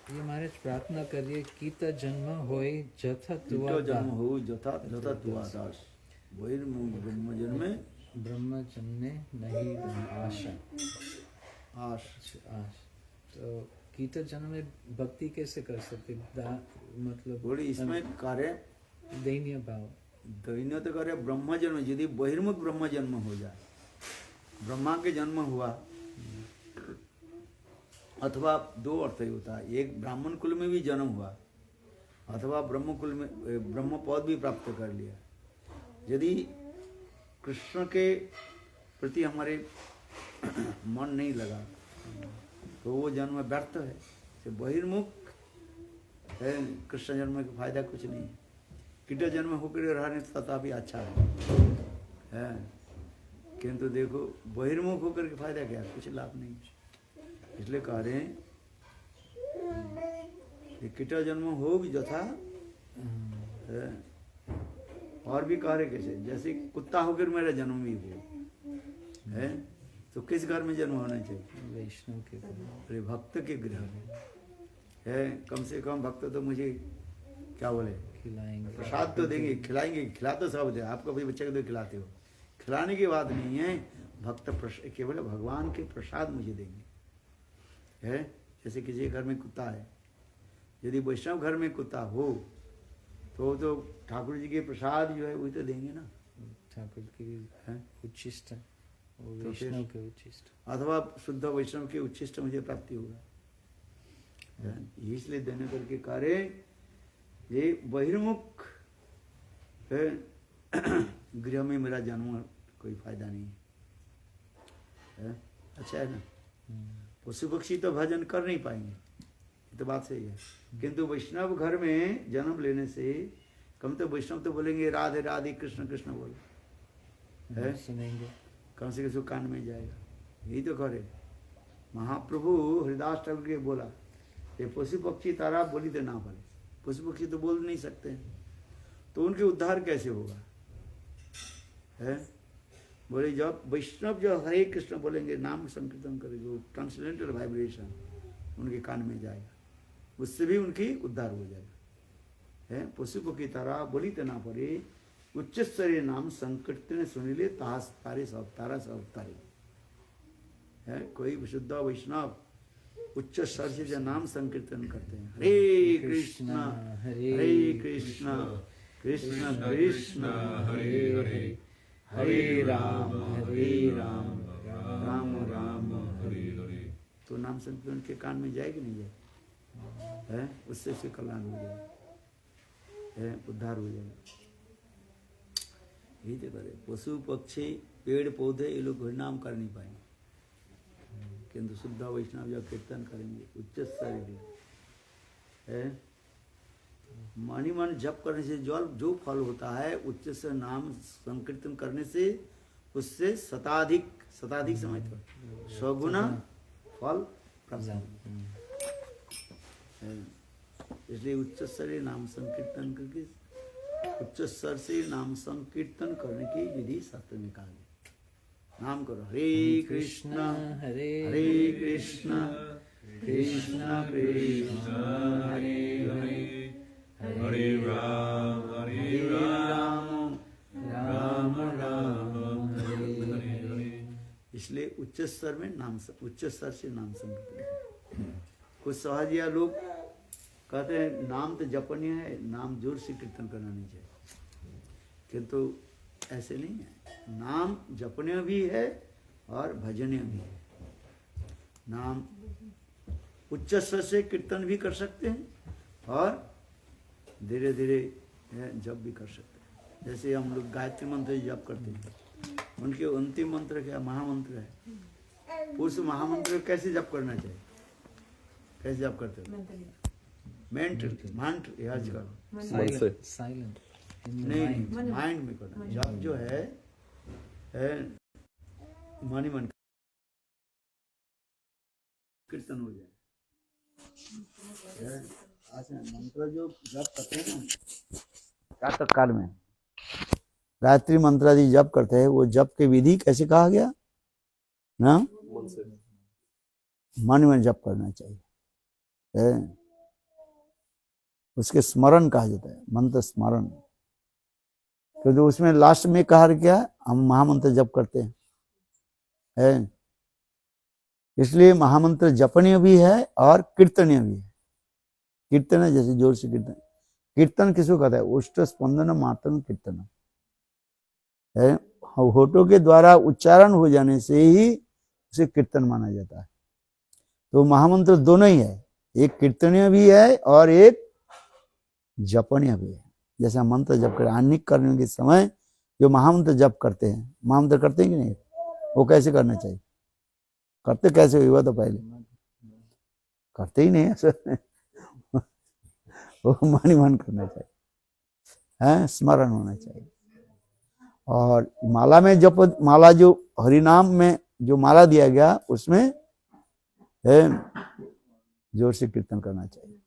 ये महाराज प्रार्थना करिए कीत जन्म होय जथा तुआ कीट जन्म हो जथा जथा तुआ दास ब्रह्म जन्मे ब्रह्म जन्मे नहीं आशा आश आश। तो कीत जन्म में भक्ति कैसे कर सकते? मतलब बोली इसमें कार्य दैन्य भाव दैन्य तो कार्य ब्रह्म जन्म यदि बहिर्मुख ब्रह्म जन्म हो जाए, ब्रह्मा के जन्म हुआ, अथवा दो अर्थ ही होता है, एक ब्राह्मण कुल में भी जन्म हुआ अथवा ब्रह्म कुल में ब्रह्म पद भी प्राप्त कर लिया। यदि कृष्ण के प्रति हमारे मन नहीं लगा तो वो जन्म व्यर्थ है। तो बहिर्मुख है, कृष्ण जन्म का फायदा कुछ नहीं है। कीट जन्म होकर रहने तथा भी अच्छा है, किंतु देखो बहिर्मुख होकर के फायदा क्या, कुछ लाभ नहीं। इसलिए कह रहे हैं कि कीट जन्म हो भी जथा, और भी कह रहे कैसे, जैसे कुत्ता होकर मेरा जन्म भी हुआ है, तो किस घर में जन्म होना चाहिए? वैष्णव के अरे भक्त के गृह में है। कम से कम भक्त तो मुझे क्या बोले, खिलाएंगे, प्रसाद तो देंगे, खिलाएंगे, खिला तो सब दे। आपको अपने बच्चे को तो खिलाते हो, खिलाने की बात नहीं है, भक्त केवल भगवान के प्रसाद मुझे देंगे है। जैसे किसी घर में कुत्ता है, यदि वैष्णव घर में कुत्ता हो तो ठाकुर जी के प्रसाद जो है वही तो देंगे ना, ठाकुर की उच्छिष्ट, तो वैष्णव के उच्छिष्ट, अथवा शुद्ध वैष्णव के उच्छिष्ट मुझे प्राप्ति होगा। इसलिए देने करके कार्य ये बहिर्मुख गृह में मेरा जन्म कोई फायदा नहीं है। अच्छा है ना। पशु पक्षी तो भजन कर नहीं पाएंगे, ये तो बात सही है, किंतु वैष्णव घर में जन्म लेने से कम तो वैष्णव तो बोलेंगे राधे राधे कृष्ण कृष्ण बोले है, सुनेंगे, कम से कम कान में जाएगा। यही तो करे महाप्रभु हरिदास ठाकुर के बोला, ये पशु पक्षी तारा बोली तो ना बोले, पशु पक्षी तो बोल नहीं सकते, तो उनके उद्धार कैसे होगा है। बोले जब वैष्णव जो हरे कृष्ण बोलेंगे, नाम संकीर्तन करेंगे, वो ट्रांसलेंटल वाइब्रेशन उनके कान में जाएगा, उससे भी उनकी उद्धार हो जाएगा है। पशु पक्षी तारा बोली तो ना पड़े, उच्च स्तरीय नाम संकीर्तन सुनिले तास तारे सब तारा सब तारे है। कोई विशुद्ध वैष्णव उच्च स्वर से जो नाम संकीर्तन करते हैं, हरे कृष्ण हरे कृष्ण कृष्ण कृष्ण हरे हरे हरे राम राम राम हरे हरे, तो नाम संकीर्तन के कान में जाएगी नहीं जाए है, उससे से कल्याण हो जाएगा है, उद्धार हो जाएगा। यही तो करे। पशु पक्षी पेड़ पौधे ये लोग हरिनाम कर नहीं पाएंगे, किंतु शुद्ध वैष्णव जब कीर्तन करेंगे उच्च स्तर है। मणि मन जप करने से जो फल होता है, उच्च से नाम संकीर्तन करने से उससे शताधिक समझते हो, 100 गुना फल प्राप्त है। इसलिए उच्च स्तर नाम संकीर्तन करके, उच्च स्तर से नाम संकीर्तन करने की विधि शास्त्र में कहा गया। नाम करो हरे कृष्ण हरे कृष्ण कृष्ण कृष्ण हरे हरे हरे राम राम राम हरे हरे। इसलिए उच्च स्तर में उच्च स्तर से नाम संकीर्तन। कुछ सहजिया लोग कहते हैं नाम तो जपनीय है, नाम जोर से कीर्तन करना नहीं चाहिए, किंतु ऐसे नहीं है। नाम जपनीय भी है और भजनीय भी है। नाम उच्च स्वर से कीर्तन भी कर सकते हैं और धीरे धीरे जप भी कर सकते हैं। जैसे हम लोग गायत्री मंत्र जप करते हैं, उनके अंतिम मंत्र क्या महामंत्र है। पुरुष महामंत्र कैसे जप करना चाहिए, कैसे जप करते हो? मेंटल मंत्र याद करो, साइलेंट नहीं माइंड में करना। जप जो है मनी मन कीर्तन हो जाए। मंत्र जो जप करते हैं ना प्रातः काल में, गायत्री मंत्र आदि जप करते हैं, वो जप की विधि कैसे कहा गया ना, मन में जप करना चाहिए। उसके स्मरण कहा जाता है, मंत्र स्मरण। क्योंकि उसमें लास्ट में कहा क्या, हम महामंत्र जप करते हैं, है? इसलिए महामंत्र जपनीय भी है और कीर्तनीय भी है। कीर्तन है जैसे जोर से कीर्तन, कीर्तन किसको कहता है, उष्ट स्पंदन मातम कीर्तन है। होठों के द्वारा उच्चारण हो जाने से ही उसे कीर्तन माना जाता है। तो महामंत्र दोनों ही है, एक कीर्तनीय भी है और एक जपनीय भी है। जैसे हम मंत्र जप करें, आनिक करने के समय जो महामंत्र जप करते हैं, महामंत्र करते हैं कि नहीं, वो कैसे करना चाहिए, करते कैसे हुआ, तो पहले करते ही नहीं है वो मन ही मन करना चाहिए, है, स्मरण होना चाहिए। और माला में जप, माला जो हरिनाम में जो माला दिया गया उसमें है जोर से कीर्तन करना चाहिए।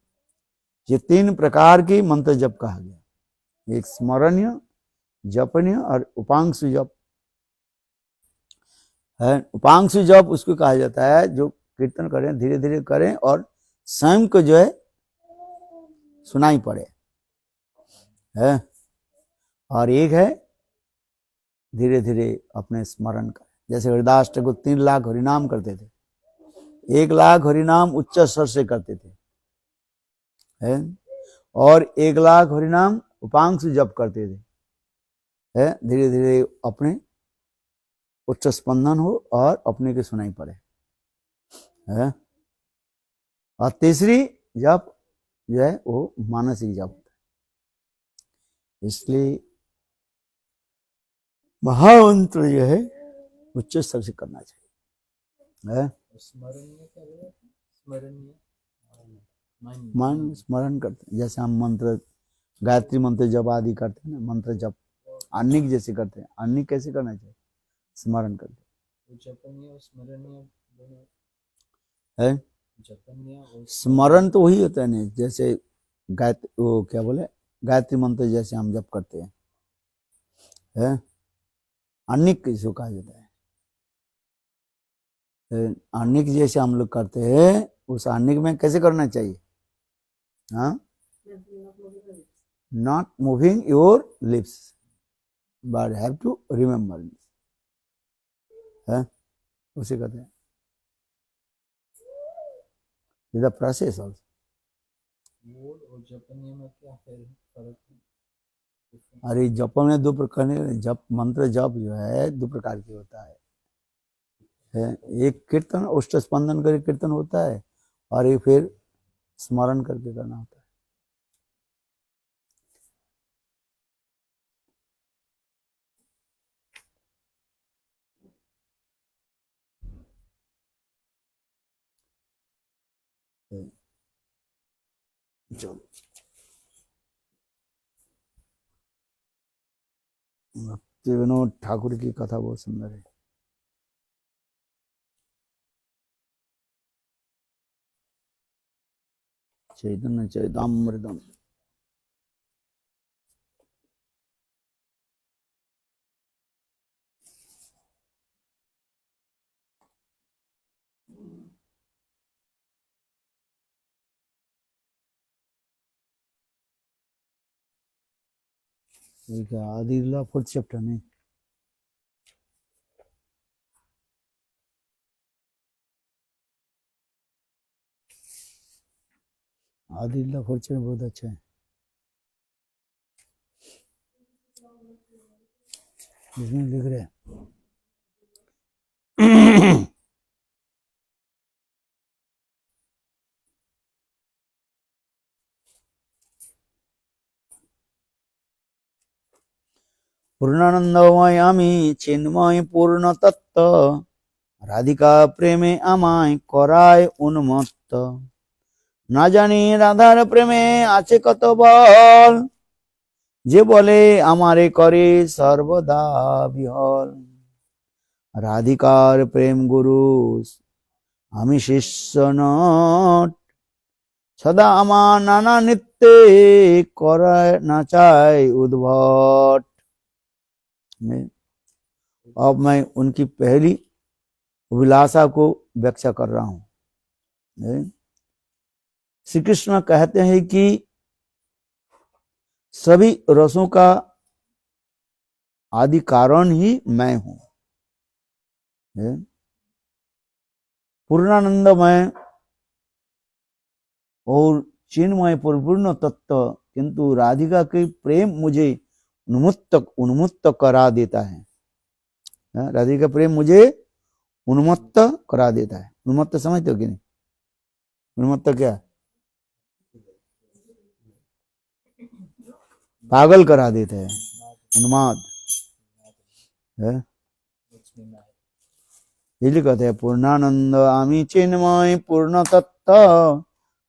ये 3 प्रकार की मंत्र जप कहा गया, एक स्मरणीय, जपनीय और उपांशु जप है। उपांशु जप उसको कहा जाता है जो कीर्तन करें, धीरे धीरे करें और स्वयं को जो है सुनाई पड़े, है। और एक है धीरे धीरे अपने स्मरण करें। जैसे हरिदास ठाकुर 3 लाख हरिनाम करते थे, 1 लाख हरिनाम उच्च स्वर से करते थे, है, और 1 लाख हरिनाम उपांशु जप करते थे, है। धीरे धीरे अपने उच्च स्पंदन हो और अपने के सुनाई पड़े, है। और तीसरी जप जो है वो मानसिक जप होता है। इसलिए महामंत्र जो है उच्च स्तर से करना चाहिए, है। मन स्मरण करते हैं, जैसे हम मंत्र गायत्री मंत्र जप आदि करते हैं ना, मंत्र जप अन्निक जैसे करते हैं। अन्निक कैसे करना चाहिए, स्मरण करते हैं, स्मरण तो वही होता है ना, जैसे गायत्री, वो क्या बोले, गायत्री मंत्र जैसे हम जप करते हैं, है। अन्निक किसको कहा जाता है, अन्निक जैसे हम लोग करते हैं, उस अन्निक में कैसे करना चाहिए, हाँ, not moving your lips but have to remember, है, उसे कहते हैं द प्रोसेस ऑल्सो। अरे जप में 2 प्रकार, जप मंत्र जप जो है 2 प्रकार की होता है, एक कीर्तन उष्ट स्पंदन करके कीर्तन होता है, और एक फिर स्मरण करके करना होता है। चलो, भक्ति विनोद ठाकुर की कथा बहुत सुंदर है। चैतन्य चैतामृतम। आदिल्ला 4th चैप्टर में आदिल्ला 4th चैप्टर बहुत अच्छा है। इसमें लिख रहे हैं पूर्णानंदमयामी चिन्मय पूर्ण तत्व राधिका प्रेमे আমায় করায় উন্মত্ত না জানি রাধার প্রেমে আছে কত বল যে বলে আমারে করে সর্বদা বিহল রাধিকার প্রেম গুরু আমি শিষ্য নট सदा আমার নানা নিত্যে করে নাচায় উদ্ভট। अब मैं उनकी पहली अभिलाषा को व्याख्या कर रहा हूं। श्री कृष्ण कहते हैं कि सभी रसों का आदि कारण ही मैं हूं। पूर्णानंदमय और चिन्मय परिपूर्ण तत्व, किंतु राधिका के प्रेम मुझे उन्मुक्त करा देता है। राधिका प्रेम मुझे उन्मत्त करा देता है। उन्मत्त समझते हो कि नहीं? उन्मत्त क्या? पागल करा देते हैं, उन्माद है। इसलिए कहते हैं पूर्णानंद आमी चिन्मय पूर्ण तत्व,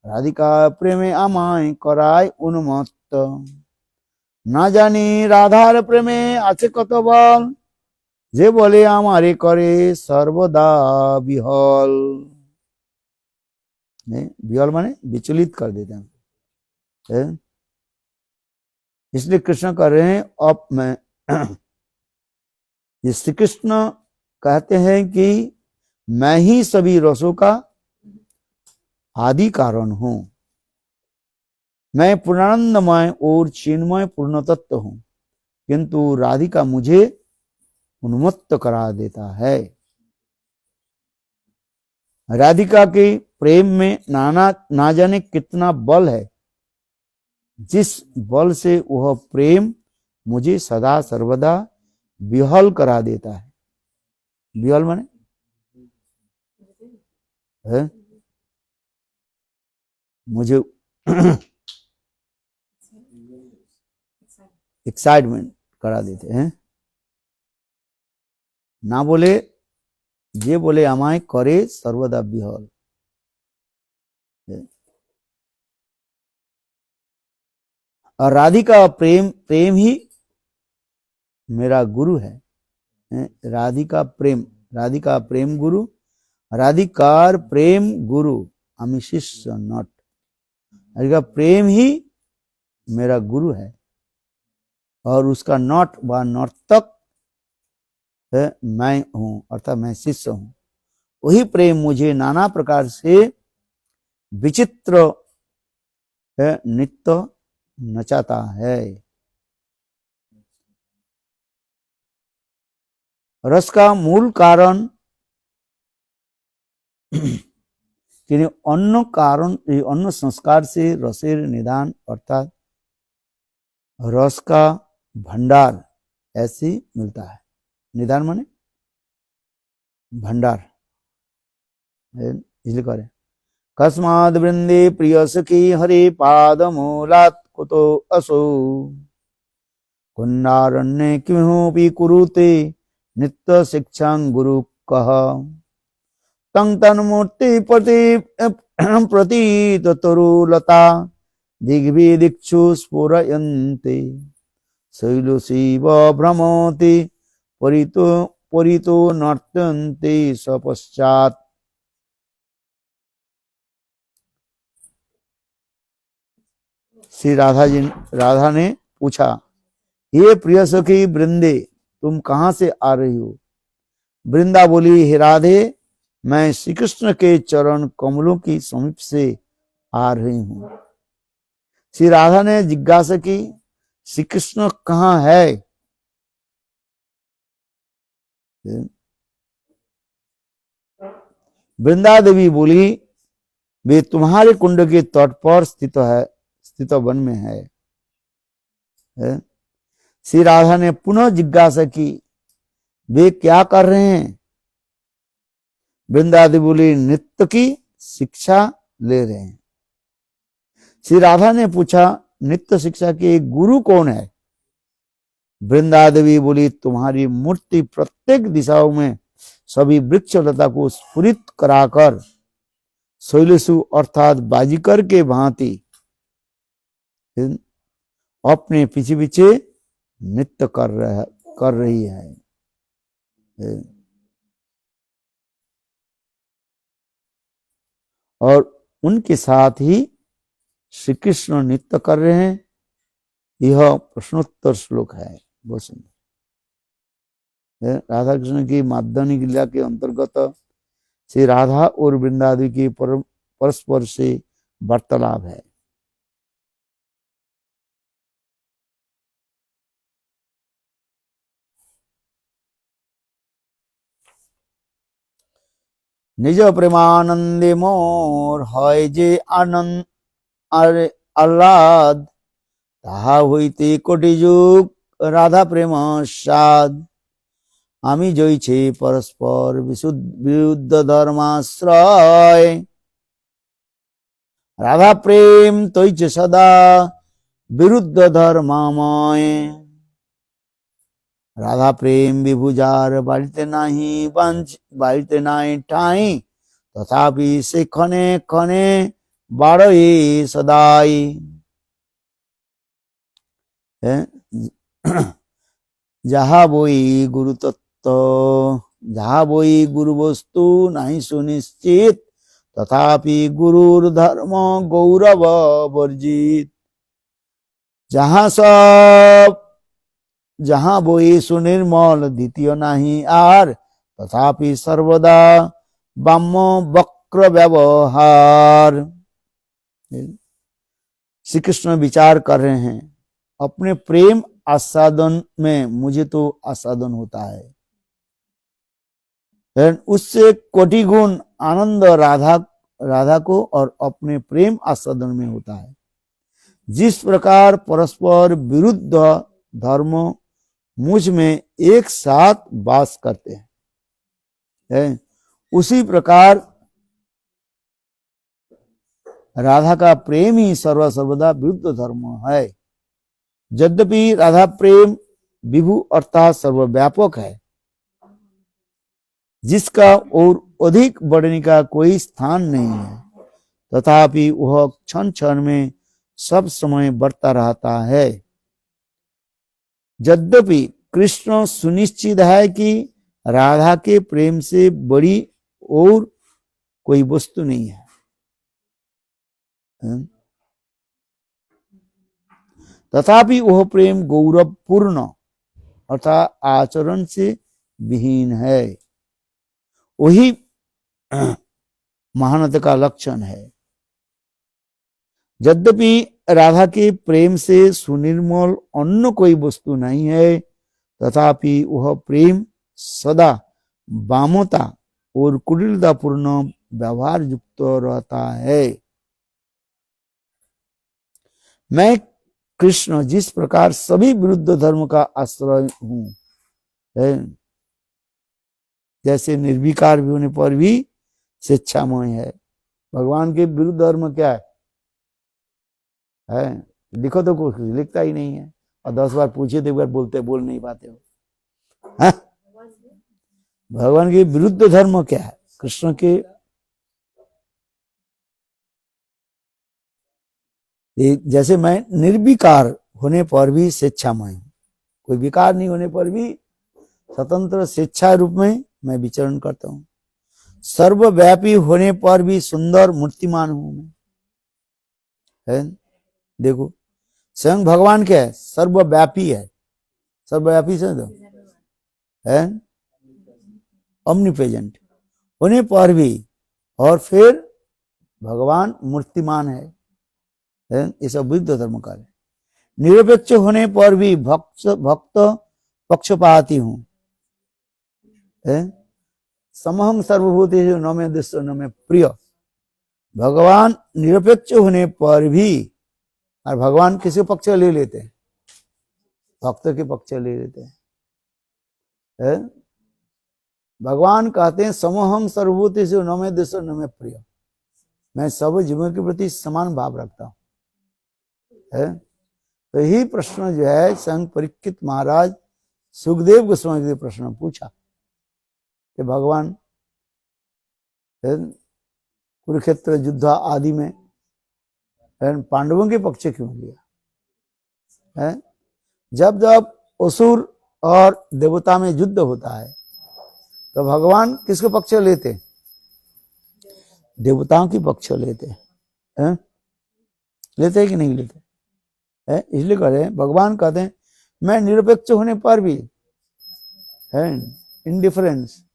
राधिका प्रेमे আমায় कराय उन्मत्त। না জানি রাধার প্রেমে আছে কত বল, যে বলে আমারে করে सर्वदा विहल। विहल माने विचलित कर देते हैं। इसलिए कृष्ण कह रहे हैं अब मैं श्री कृष्ण कहते हैं कि मैं ही सभी रसों का आदि कारण हूं। मैं पूर्णानंदमय और चिन्मय पूर्ण तत्व हूं, किंतु राधिका मुझे उन्मत्त करा देता है। राधिका के प्रेम में ना जाने कितना बल है, जिस बल से वह प्रेम मुझे सदा सर्वदा विहल करा देता है। विहल माने है? मुझे एक्साइटमेंट करा देते हैं। ना बोले जे बोले আমায় करे सर्वदा विहल। और राधिका प्रेम ही मेरा गुरु है। राधिका प्रेम गुरु, राधिकार प्रेम गुरु, आमी शिष्य नॉट। राधिका प्रेम ही मेरा गुरु है और उसका नॉट व नर्तक मैं हूं, अर्थात मैं शिष्य हूं। वही प्रेम मुझे नाना प्रकार से विचित्र नित्य नचाता है। रस का मूल कारण अन्न संस्कार से रसेर निदान, अर्थात रस का भंडार ऐसे मिलता है। निदान माने भंडार। इसलिए करें कस्माद वृंदे प्रिय सखी हरे पाद मूलात् कुतो असो, कुंडारण्ये किमपि कुरुते नित्य शिक्षां गुरु कह। तं तन्मूर्ति प्रतीत तरुलता दिग्विदिक्षु स्फुरयन्ते, शैलशिव भ्रमति परितो नर्तन्ते सपश्चात्। श्री राधा ने पूछा, ये प्रिय सखी वृंदे, तुम कहां से आ रही हो? वृंदा बोली, हे राधे, मैं श्री कृष्ण के चरण कमलों की समीप से आ रही हूं। श्री राधा ने जिज्ञासा की, श्री कृष्ण कहां है? वृंदा देवी बोली, वे तुम्हारे कुंड के तट पर स्थित वन में है। श्री राधा ने पुनः जिज्ञासा की, वे क्या कर रहे हैं? वृंदा देवी बोली, नृत्य की शिक्षा ले रहे हैं। श्री राधा ने पूछा, नृत्य शिक्षा के गुरु कौन है? वृंदा देवी बोली, तुम्हारी मूर्ति प्रत्येक दिशाओं में सभी वृक्ष लता को स्फुरित कराकर शैलसु अर्थात बाजीकर के भांति अपने पीछे पीछे नृत्य कर रही है। और उनके साथ ही श्री कृष्ण नृत्य कर रहे हैं। यह प्रश्नोत्तर श्लोक है। बहुत सुंदर। राधा कृष्ण की माधवनी लीला के अंतर्गत श्री राधा और वृंदादेवी की परस्पर से वार्तालाप है। निज प्रेमानंदे मोर হয় যে আনন্দ আর আহ্লাদ, তাহা হইতে কোটি যুগ রাধা প্রেম স্বাদ। আমি জইছে পরস্পর বিরুদ্ধ ধর্মাশ্রয়, রাধা প্রেম তৈছে সদা বিরুদ্ধ ধর্মাময়। রাধা প্রেম বিভুজার বাড়িতে নাহি বাড়িতে নাই ঠাঁই, তথাপি সে ক্ষণে ক্ষণে বাড়ই সদাই। যাহা বই গুরু তত্ত্ব, যাহা বই গুরু বস্তু নাহি সুনিশ্চিত, তথাপি গুরুর ধর্ম গৌরব বর্জিত। যাহা সব যাহা বই সুনির্মল দ্বিতীয় নাহি আর, तथापि सर्वदा बाम्य वक्र व्यवहार। श्री कृष्ण विचार कर रहे हैं, अपने प्रेम आस्वादन में मुझे तो आस्वादन होता है, उससे कोटि गुण आनंद राधा को और अपने प्रेम आस्वादन में होता है। जिस प्रकार परस्पर विरुद्ध धर्म मुझ में एक साथ वास करते हैं, उसी प्रकार राधा का प्रेम ही सर्वदा विरुद्ध धर्म है। यद्यपि राधा प्रेम विभु अर्थात सर्वव्यापक है, जिसका और अधिक बढ़ने का कोई स्थान नहीं है, तथापि वह क्षण क्षण में सब समय बढ़ता रहता है। यद्यपि कृष्ण सुनिश्चित है कि राधा के प्रेम से बड़ी और कोई वस्तु नहीं है, तथापि वह प्रेम गौरवपूर्ण अर्थात आचरण से विहीन है। वही महानता का लक्षण है। यद्यपि राधा के प्रेम से सुनिर्मल अन्य कोई वस्तु नहीं है, तथापि वह प्रेम सदा वामता और कुटिलतापूर्ण व्यवहार युक्त रहता है। मैं कृष्ण जिस प्रकार सभी विरुद्ध धर्म का आश्रय हूं, जैसे निर्विकार भी होने पर भी स्वेच्छामय है। भगवान के विरुद्ध धर्म क्या है? लिखो तो कुछ लिखता ही नहीं है, और 10 बार पूछे तो एक बार बोल नहीं पाते हो। हाँ? भगवान के विरुद्ध धर्म क्या है? कृष्ण के जैसे मैं निर्विकार होने पर भी स्वेच्छामय हूं, कोई विकार नहीं होने पर भी स्वतंत्र स्वेच्छा रूप में मैं विचरण करता हूं। सर्वव्यापी होने पर भी सुंदर मूर्तिमान हूं मैं, है? देखो स्वयं भगवान क्या है? सर्वव्यापी है। सर्वव्यापी से तो है omnipresent होने पर भी, और फिर भगवान मूर्तिमान है, ये सब बुद्ध धर्म का है। निरपेक्ष होने पर भी भक्त पक्षपाती हूं, समहं सर्वभूतेषु न मे दुष्टो न मे प्रिय। भगवान निरपेक्ष होने पर भी, और भगवान किसी पक्ष ले लेते हैं? भक्त के पक्ष ले लेते हैं। भगवान कहते हैं समहं सर्वभूतेषु न मे दुष्टो न मे प्रिय, मैं सब जीवों के प्रति समान भाव रखता हूं। तो यही प्रश्न जो है स्वयं परीक्षित महाराज सुखदेव गोस्वामी जी प्रश्न पूछा कि भगवान कुरुक्षेत्र युद्ध आदि में पांडवों के पक्ष क्यों लिया? जब जब असुर और देवता में युद्ध होता है तो भगवान किसके पक्ष लेते? देवताओं के पक्ष लेते हैं। लेते हैं कि नहीं लेते? इसलिए कह रहे हैं, भगवान कहते हैं मैं निरपेक्ष होने पर भी, इंडिफरेंस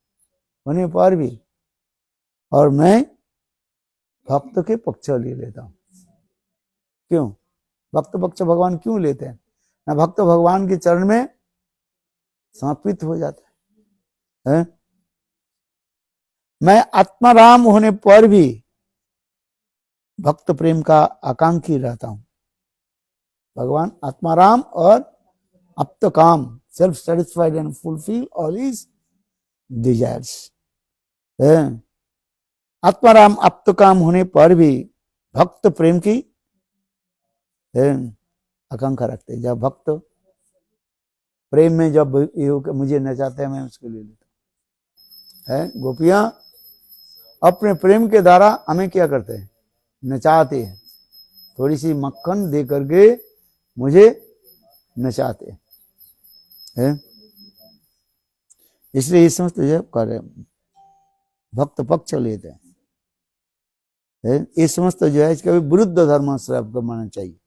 होने पर भी, और मैं भक्त के पक्ष ले लेता हूं। क्यों? भक्त पक्ष भगवान क्यों लेते हैं? ना भक्त भगवान के चरण में समर्पित हो जाता है। मैं आत्माराम होने पर भी भक्त प्रेम का आकांक्षी रहता हूं। भगवान आत्माराम और अप्तकाम, self satisfied and fulfil all his desires. आत्माराम अप्तकाम होने पर भी भक्त प्रेम की आकांक्षा रखते हैं। जब भक्त प्रेम में जब मुझे नचाते हैं, मैं उसको ले लेता हूं। गोपियां अपने प्रेम के द्वारा हमें क्या करते हैं? नचाते हैं। थोड़ी सी मक्खन दे करके मुझे नचाते हैं। इसलिए ये समस्त जब कर भक्त पक्ष लेते हैं। ये समस्त जो है इसका भी विरुद्ध धर्म से आपको मानना चाहिए।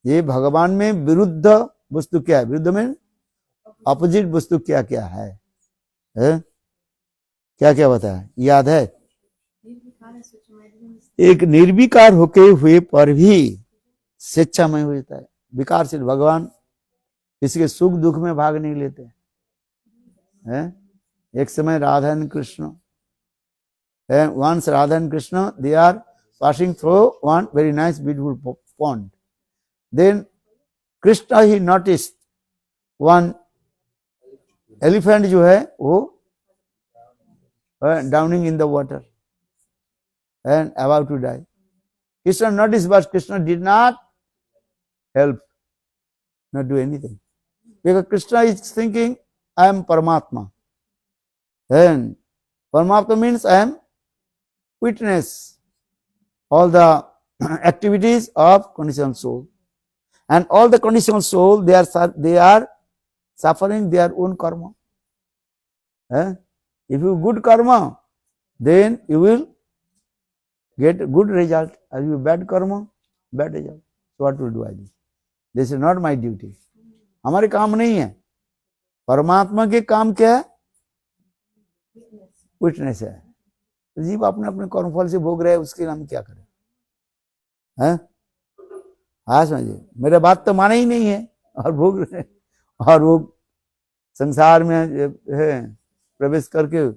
ये भगवान में विरुद्ध वस्तु क्या है? विरुद्ध में अपोजिट वस्तु क्या क्या है? क्या क्या बताया याद है? एक निर्विकार होके हुए पर भी स्वेच्छामय होता है। विकारशील भगवान किसी के सुख दुख में भाग नहीं लेते हैं। एक समय Radha and Krishna, once Radha and Krishna, they are passing through one very nice beautiful pond. Then Krishna he noticed one elephant जो है वो drowning in the water and about to die. Krishna noticed, but Krishna did not help, not do anything, because Krishna is thinking I am Paramatma, and Paramatma means I am witness all the activities of conditioned soul, and all the conditioned soul they are suffering their own karma. If you good karma, then you will get good result. If you bad karma, bad result. So what will do I do? This is not my duty. हमारे काम नहीं है। परमात्मा के काम क्या है? Witness है। जीव अपने अपने कर्मफल से भोग रहे हैं, उसके नाम क्या करें? हैं? हाँ समझिए, मेरे बात तो माने ही नहीं है और भोग रहे, और वो संसार में है प्रवेश करके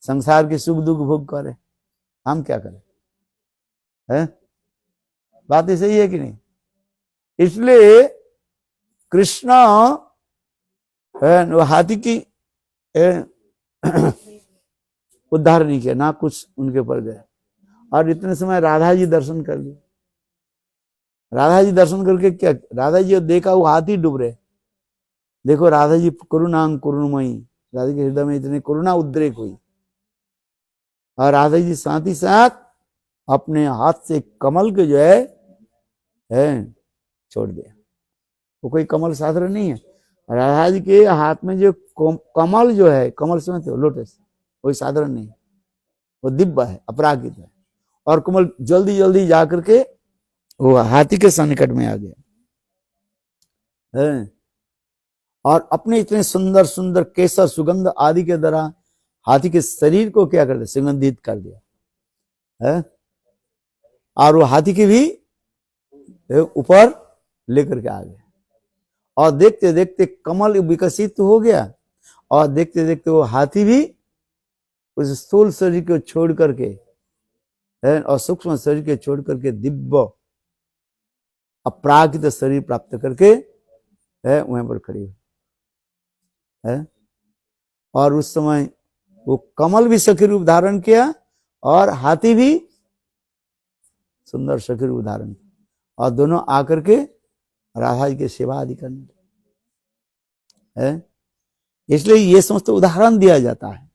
संसार के सुख दुख भोग करे। हम क्या करें? हैं? बात सही है कि नहीं? इसलिए कृष्ण हाथी की उद्धार नहीं किया, ना कुछ उनके ऊपर गए, और इतने समय राधा जी दर्शन कर लिए। राधा जी दर्शन करके क्या? राधा जी देखा वो हाथी डूब रहे। देखो राधा जी करुणांग करुणमयी, राधा के हृदय में इतनी करुणा उद्रेक हुई, और राधा जी साथ ही साथ अपने हाथ से कमल के जो है छोड़ दिया। वो कोई कमल साधारण नहीं है। राधा जी के हाथ में जो कमल जो है, कमल समझते हो, लोटस, कोई साधारण नहीं, वो दिव्य है, अपरागित है, और कमल जल्दी जल्दी जाकर के वो हाथी के सन्निकट में आ गया है, और अपने इतने सुंदर सुंदर केसर सुगंध आदि के द्वारा हाथी के शरीर को क्या कर दिया? सुगंधित कर दिया है, और वो हाथी के भी ऊपर लेकर के आ गया, और देखते देखते कमल विकसित हो गया, और देखते देखते वो हाथी भी उस स्थूल शरीर को छोड़ करके है और सूक्ष्म शरीर के छोड़ करके दिव्य अपरागित शरीर प्राप्त करके है वहां पर खड़ी है। और उस समय वो कमल भी सखी रूप धारण किया, और हाथी भी सुंदर सखी रूप धारण किया, और दोनों आकर के राधा जी की सेवा आदि करने है। इसलिए ये समस्त उदाहरण दिया जाता है।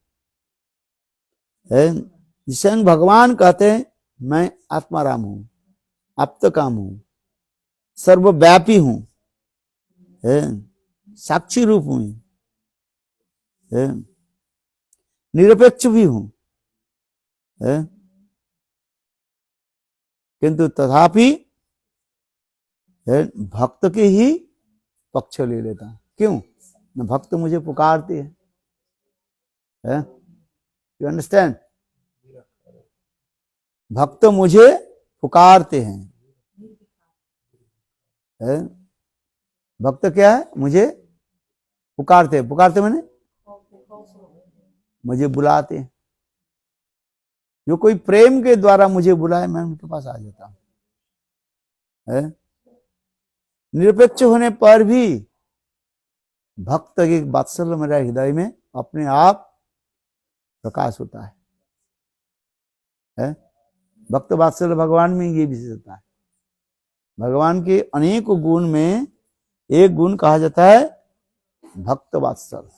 स्वयं भगवान कहते हैं मैं आत्माराम हूं, आप्तकाम हूं, सर्वव्यापी हूं, साक्षी रूप हूं, निरपेक्ष भी हूं, किंतु तथापि भक्त के ही पक्ष ले लेता हूं। क्यों? न भक्त मुझे पुकारते हैं। You understand? भक्त मुझे पुकारते हैं। भक्त क्या है? मुझे पुकारते हैं। पुकारते मैंने मुझे बुलाते हैं। जो कोई प्रेम के द्वारा मुझे बुलाए मैं उनके पास आ जाता हूं। निरपेक्ष होने पर भी भक्त के वात्सल्य मेरा हृदय में अपने आप प्रकाश होता है? भक्त वात्सल्य भगवान में ये विशेषता है। भगवान के अनेक गुण में एक गुण कहा जाता है भक्त वात्सल्य।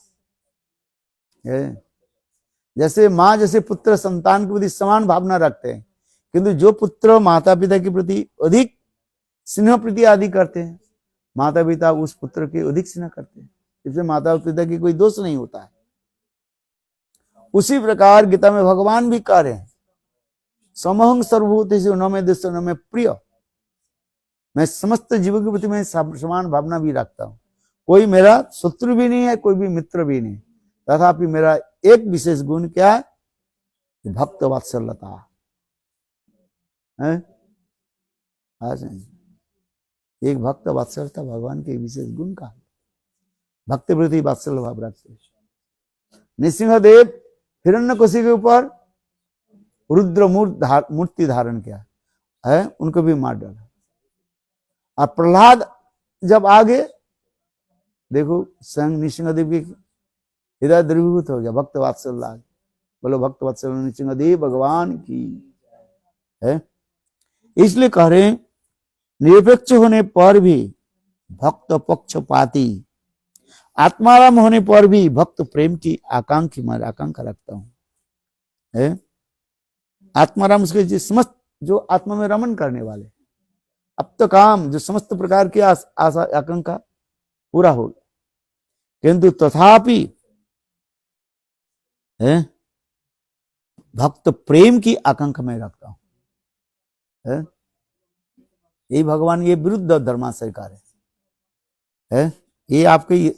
जैसे माँ जैसे पुत्र संतान के प्रति समान भावना रखते हैं, किंतु जो पुत्र माता पिता के प्रति अधिक स्नेह प्रीति आदि करते हैं, माता पिता उस पुत्र के अधिक स्नेह करते हैं, इसमें माता पिता की कोई दोष नहीं होता है। उसी प्रकार गीता में भगवान भी कह रहे हैं, समहं सर्वभूतेषु न मे द्वेष्यो न मे प्रिय। मैं समस्त जीवों के प्रति मैं समान भावना भी रखता हूं। कोई मेरा शत्रु भी नहीं है, कोई भी मित्र भी नहीं। तथापि मेरा एक विशेष गुण क्या है? भक्त वात्सल्यता है। एक भक्त वात्सल्यता भगवान के विशेष गुण का, भक्त प्रति वात्सल्य भाव रखते। नृसिंहदेव हिरण्यकशिपु के ऊपर रुद्र मूर्ति धारण किया है, उनको भी मार डाला। और प्रहलाद जब आगे देखो स्वयं नृसिंहदेव के हृदय द्रवीभूत हो गया, भक्त वात्सल्य। बोलो भक्त वात्सल्य नृसिंहदेव भगवान की है। इसलिए कह रहे निरपेक्ष होने पर भी भक्त पक्षपाती, आत्माराम होने पर भी भक्त प्रेम की आकांक्षा रखता हूं। आत्माराम उसके समस्त जो आत्मा में रमन करने वाले, अब तो काम जो समस्त प्रकार की आशा आकांक्षा पूरा हो, किंतु तथापि भक्त प्रेम की आकांक्षा में रखता हूं। ये भगवान ये विरुद्ध धर्माश्रय कार्य है। ये आपके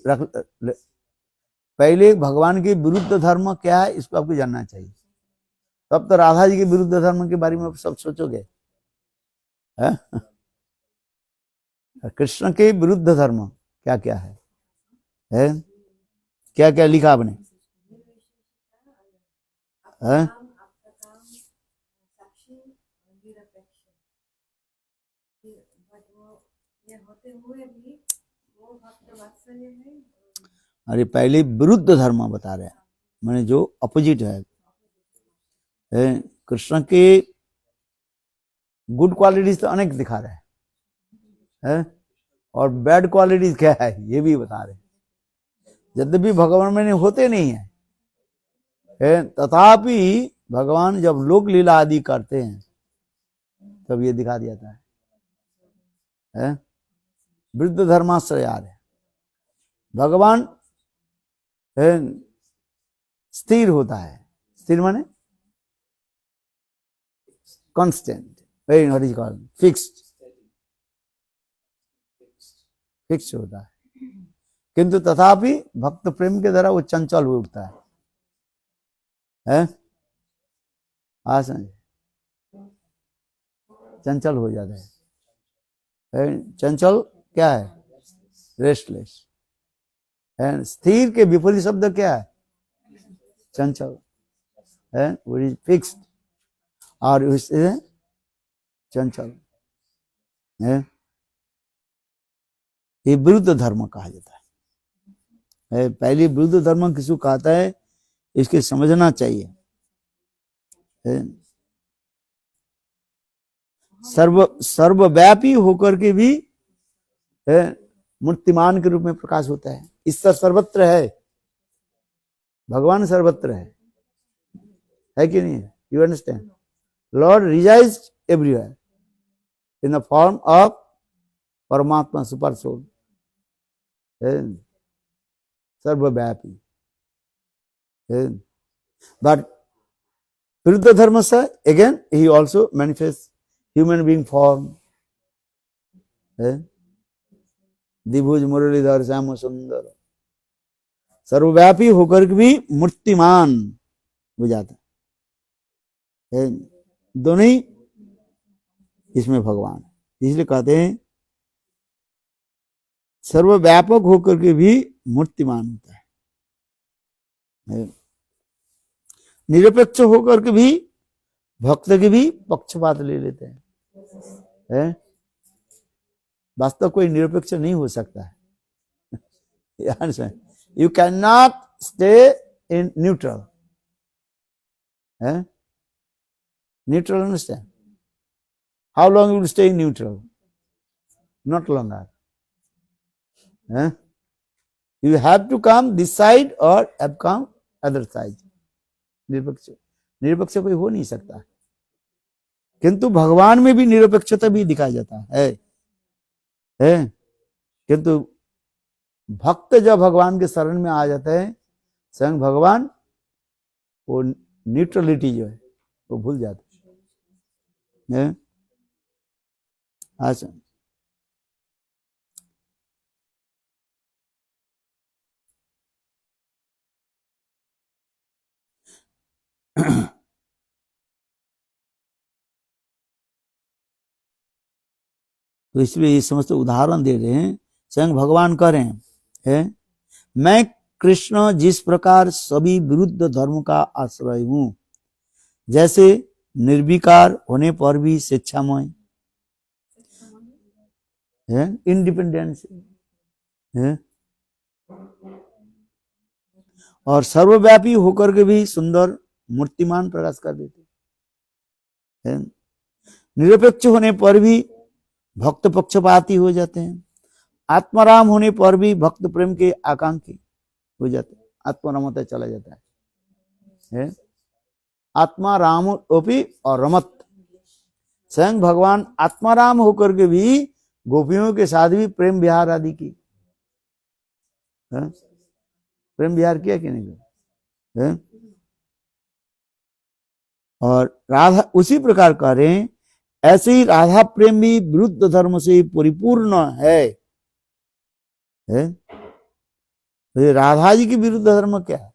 पहले भगवान के विरुद्ध धर्म क्या है इसको आपको जानना चाहिए, तब तो राधा जी के विरुद्ध धर्म के बारे में आप सब सोचोगे। कृष्ण के विरुद्ध धर्म क्या क्या है? क्या क्या लिखा आपने? अरे पहले विरुद्ध धर्म बता रहे हैं, मैंने जो अपोजिट है। कृष्ण के गुड क्वालिटीज तो अनेक दिखा रहे हैं, और बैड क्वालिटीज क्या है ये भी बता रहे हैं। यद्यपि भगवान में होते नहीं है, तथापि भगवान जब लोक लीला आदि करते हैं तब ये दिखा दिया जाता है। वृद्ध धर्माश्रय आ रहे, भगवान स्थिर होता है। स्थिर माने कांस्टेंट, फिक्स होता है, किंतु तथापि भक्त प्रेम के द्वारा वो चंचल हो उठता है। चंचल हो जाता है। चंचल क्या है? रेस्टलेस। स्थिर के विपरीत शब्द क्या है? चंचल है, वो इज फिक्स्ड, और उससे चंचल है। ये विरुद्ध धर्म कहा जाता है। पहले विरुद्ध धर्म किसको कहता है इसके समझना चाहिए। सर्वव्यापी होकर के भी मूर्तिमान के रूप में प्रकाश होता है। ईश्वर सर्वत्र है, भगवान सर्वत्र है कि नहीं है? You understand? Lord resides everywhere in the form of Paramatma super soul, सर्वव्यापी। बट विरुद्ध धर्म से अगेन ही also manifest human being form. द्विभुज मुरलीधर श्याम सुंदर, सर्वव्यापी होकर भी मूर्तिमान हो जाता है। दोनों ही इसमें भगवान, इसलिए कहते हैं सर्वव्यापक होकर के भी मूर्तिमान होता है। निरपेक्ष होकर के भी भक्त के भी पक्षपात ले लेते हैं। वास्तव कोई निरपेक्ष नहीं हो सकता है। You can not stay in neutral. Neutral, understand? How long you will stay in neutral? Not longer. You have to come this side or have come other side. निरपेक्ष कोई हो नहीं सकता, किंतु भगवान में भी निरपेक्षता भी दिखाया जाता है। किंतु भक्त जब भगवान के शरण में आ जाते हैं, स्वयं भगवान वो न्यूट्रलिटी जो है वो भूल जाते हैं। अच्छा, तो इसलिए ये समस्त उदाहरण दे रहे हैं। स्वयं भगवान कह रहे हैं, मैं कृष्ण जिस प्रकार सभी विरुद्ध धर्म का आश्रय हूं, जैसे निर्विकार होने पर भी स्वेच्छामय, इंडिपेंडेंस, और सर्वव्यापी होकर के भी सुंदर मूर्तिमान प्रकाश कर देते हैं। निरपेक्ष होने पर भी भक्त पक्षपाती हो जाते हैं। आत्माराम होने पर भी भक्त प्रेम के आकांक्षी हो जाते हैं। आत्माराम होता चला जाता है। आत्माराम ओपी और रमत, स्वयं भगवान आत्माराम होकर के भी गोपियों के साथ भी प्रेम विहार आदि की, प्रेम विहार किया कि नहीं किया? और राधा उसी प्रकार कह रहे हैं, ऐसे ही राधा प्रेम भी विरुद्ध धर्म से परिपूर्ण है। तो ये राधा जी की विरुद्ध धर्म क्या है,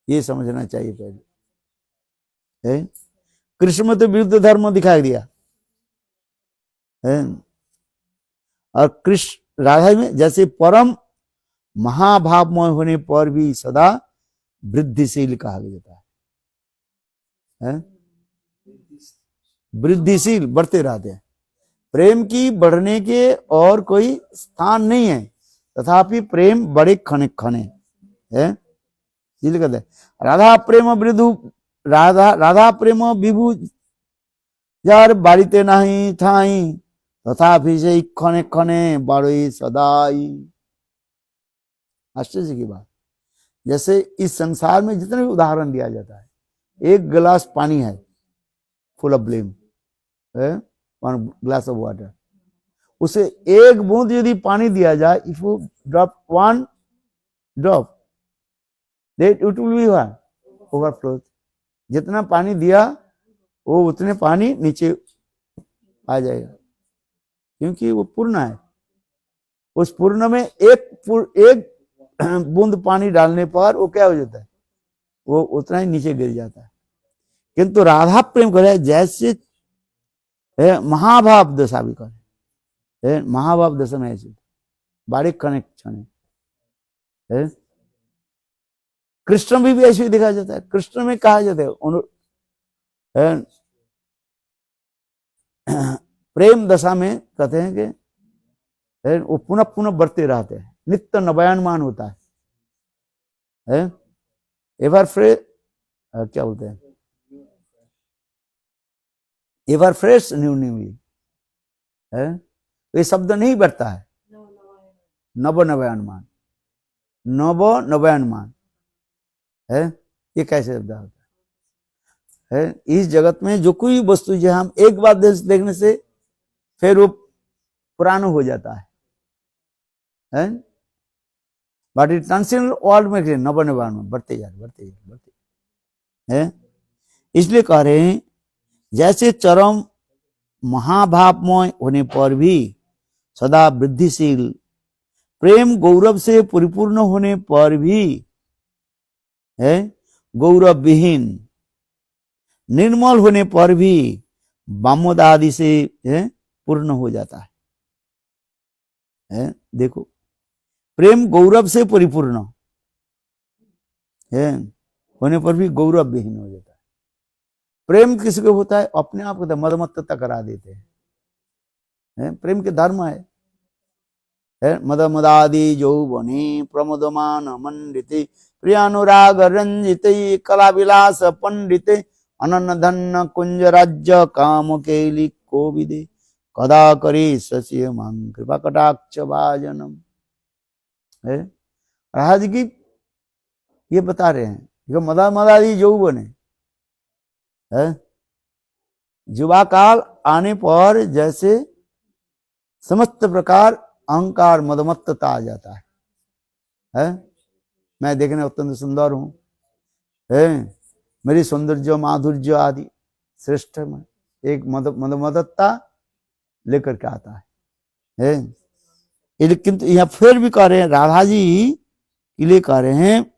ये समझना चाहिए पहले। कृष्ण में तो विरुद्ध धर्म दिखाई दिया है, और कृष्ण राधा में जैसे परम महाभावमय होने पर भी सदा वृद्धिशील कहा जाता है। वृद्धिशील, बढ़ते रहते हैं। प्रेम की बढ़ने के और कोई स्थान नहीं है, तथापि प्रेम बड़े खने खने है। कहते हैं राधा प्रेम वृद्धु, राधा प्रेम विभु जार बाड़ीते नहीं थाई, तथापि से खने खने बड़े सदाई। आश्चर्य की बात, जैसे इस संसार में जितने भी उदाहरण दिया जाता है, एक गिलास पानी है full of blame, one glass of water, उसे एक बूंद यदि पानी दिया जाए, if you drop one drop, that it will be overflow. जितना पानी दिया वो उतने पानी नीचे आ जाएगा, क्योंकि वो पूर्ण है। उस पूर्ण में एक बूंद पानी डालने पर वो क्या हो जाता है, वो उतना ही नीचे गिर जाता है। किंतु राधा प्रेम करे जैसे महाभाव दशा भी करे, महाभाव दशा में ऐसे बारीक कनेक्शन है। कृष्ण भी ऐसे ही दिखाया जाता है। कृष्ण में कहा जाता है, प्रेम दशा में कहते हैं कि वो पुनः पुनः बढ़ते रहते हैं, नित्य नवायनमान होता है। एवर फ्रेश, क्या बोलते हैं, एवर फ्रेश न्यूली है। ये शब्द नहीं बढ़ता है, नव नवायनमान, नव नवायनमान है। ये कैसे शब्द होता है? इस जगत में जो कोई वस्तु जो हम एक बार देखने से फिर वो पुराना हो जाता है, बट इट ट्रांसेंडेंटल वर्ल्ड में नव नवायनमान बढ़ते हैं। इसलिए कह रहे हैं, जैसे चरम महाभावमय होने पर भी सदा वृद्धिशील, प्रेम गौरव से परिपूर्ण होने पर भी है गौरव विहीन, निर्मल होने पर भी वामोद आदि से पूर्ण हो जाता है। देखो, प्रेम गौरव से परिपूर्ण है होने पर भी गौरव विहीन हो जाता है। प्रेम किसी को होता है, अपने आप को मदमत्तता करा देते हैं। प्रेम के धर्म है। मद मदादि यौवने प्रमोदमान मंडिते प्रियानुराग रंजिते कला विलास पंडिते अनन्न धन कुंज राज्य काम केली कोविदे कदा करे सस्य मां कृपा कटाक्ष भाजनम। राधा जी की ये बता रहे हैं, मदा मदादि यौवन है। युवा काल आने पर जैसे समस्त प्रकार अहंकार मदमत्तता आ जाता है? मैं देखने अत्यंत सुंदर हूं, मेरी सौंदर्य माधुर्य आदि श्रेष्ठ में एक मदमत्तता लेकर के आता है। लेकिन यहां फिर भी कह रहे हैं, राधा जी के लिए कह रहे हैं,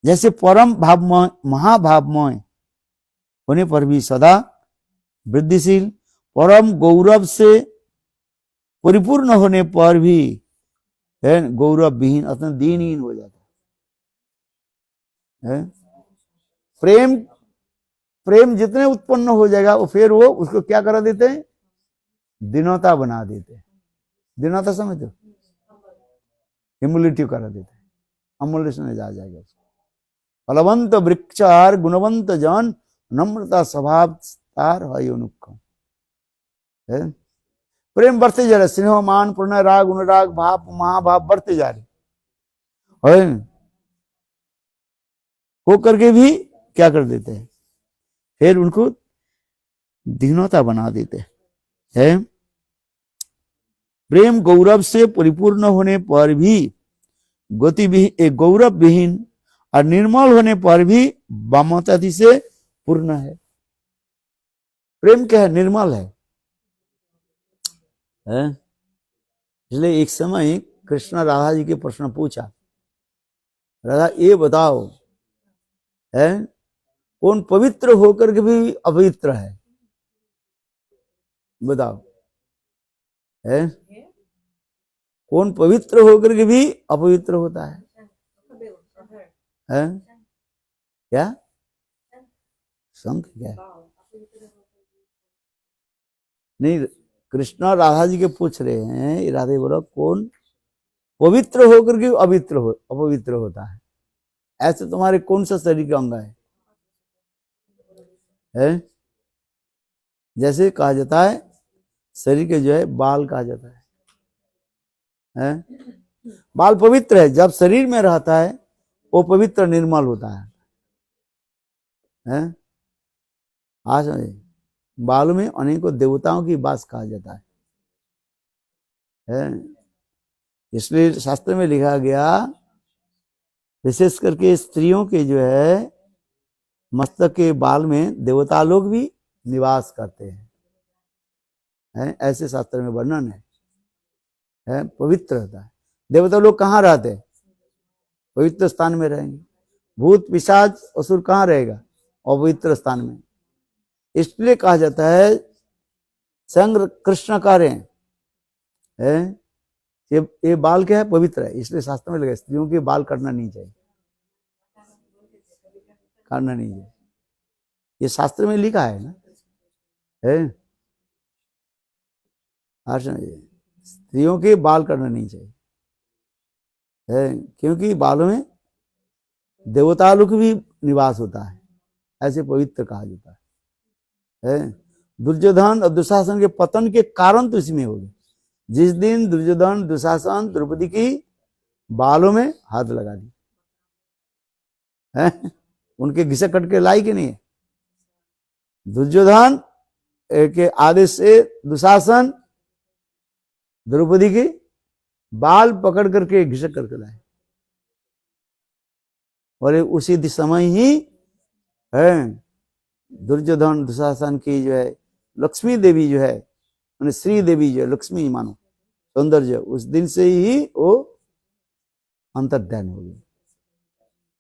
जैसे परम भावमय महाभावमय होने पर भी सदा वृद्धिशील, परम गौरव से परिपूर्ण होने पर भी गौरव विहीन अत्यंत दीनहीन हो जाता है। प्रेम प्रेम जितने उत्पन्न हो जाएगा वो फिर वो उसको क्या करा देते हैं, दीनता बना देते हैं। दीनता समझते हो, ह्यूमिलिटी करा देते हैं, अमूल्य में जा जाएगा उसको। फलवंत वृक्षार गुणवंत जन नम्रता स्वभाव तार अनुक्षम। प्रेम बढ़ते जा रहे, स्नेह मान प्रणय राग अनुराग भाव महाभाव बढ़ते जा रहे, हो करके भी क्या कर देते हैं, फिर उनको दीनता बना देते हैं। प्रेम गौरव से परिपूर्ण होने पर भी गति गौरव विहीन और निर्मल होने पर भी ममता से पूर्ण है। प्रेम क्या है, निर्मल है। इसलिए एक समय कृष्ण राधा जी के प्रश्न पूछा, राधा ये बताओ कौन पवित्र होकर के भी अपवित्र है, बताओ कौन पवित्र होकर के भी अपवित्र होता है? क्या शंख क्या नहीं, कृष्ण राधा जी के पूछ रहे हैं, राधे बोलो कौन पवित्र होकर के अपवित्र होता है? ऐसे तुम्हारे कौन सा शरीर का अंग है? जैसे कहा जाता है शरीर के जो है बाल कहा जाता है, बाल पवित्र है, जब शरीर में रहता है वो पवित्र निर्मल होता है। आज बालों में अनेकों देवताओं की वास कहा जाता है। इसलिए शास्त्र में लिखा गया, विशेष करके स्त्रियों के जो है मस्तक के बाल में देवता लोग भी निवास करते हैं, ऐसे शास्त्र में वर्णन है। पवित्र होता है। देवता लोग कहाँ रहते हैं? पवित्र स्थान में रहेंगे। भूत पिशाच असुर कहाँ रहेगा? अपवित्र स्थान में। इसलिए कहा जाता है, संग कृष्ण कह रहे हैं ये बाल क्या है? पवित्र है। इसलिए शास्त्र में लगा स्त्रियों के बाल काटना नहीं चाहिए, काटना नहीं चाहिए, ये शास्त्र में लिखा है ना। स्त्रियों के बाल काटना नहीं चाहिए, क्योंकि बालों में देवता लोग भी निवास होता है, ऐसे पवित्र कहा जाता है। दुर्योधन और दुशासन के पतन के कारण तो इसमें हो गए। जिस दिन दुर्योधन दुशासन द्रौपदी की बालों में हाथ लगा दी, उनके घिसे कट के लाई कि नहीं? दुर्योधन के आदेश से दुशासन द्रौपदी की बाल पकड़ करके घिसक करके लाए, और उसी समय ही दुर्योधन दुशासन की जो है लक्ष्मी देवी जो है, श्री देवी जो है, लक्ष्मी मानो सौंदर्य, उस दिन से ही वो अंतर्ध्यान हो गई,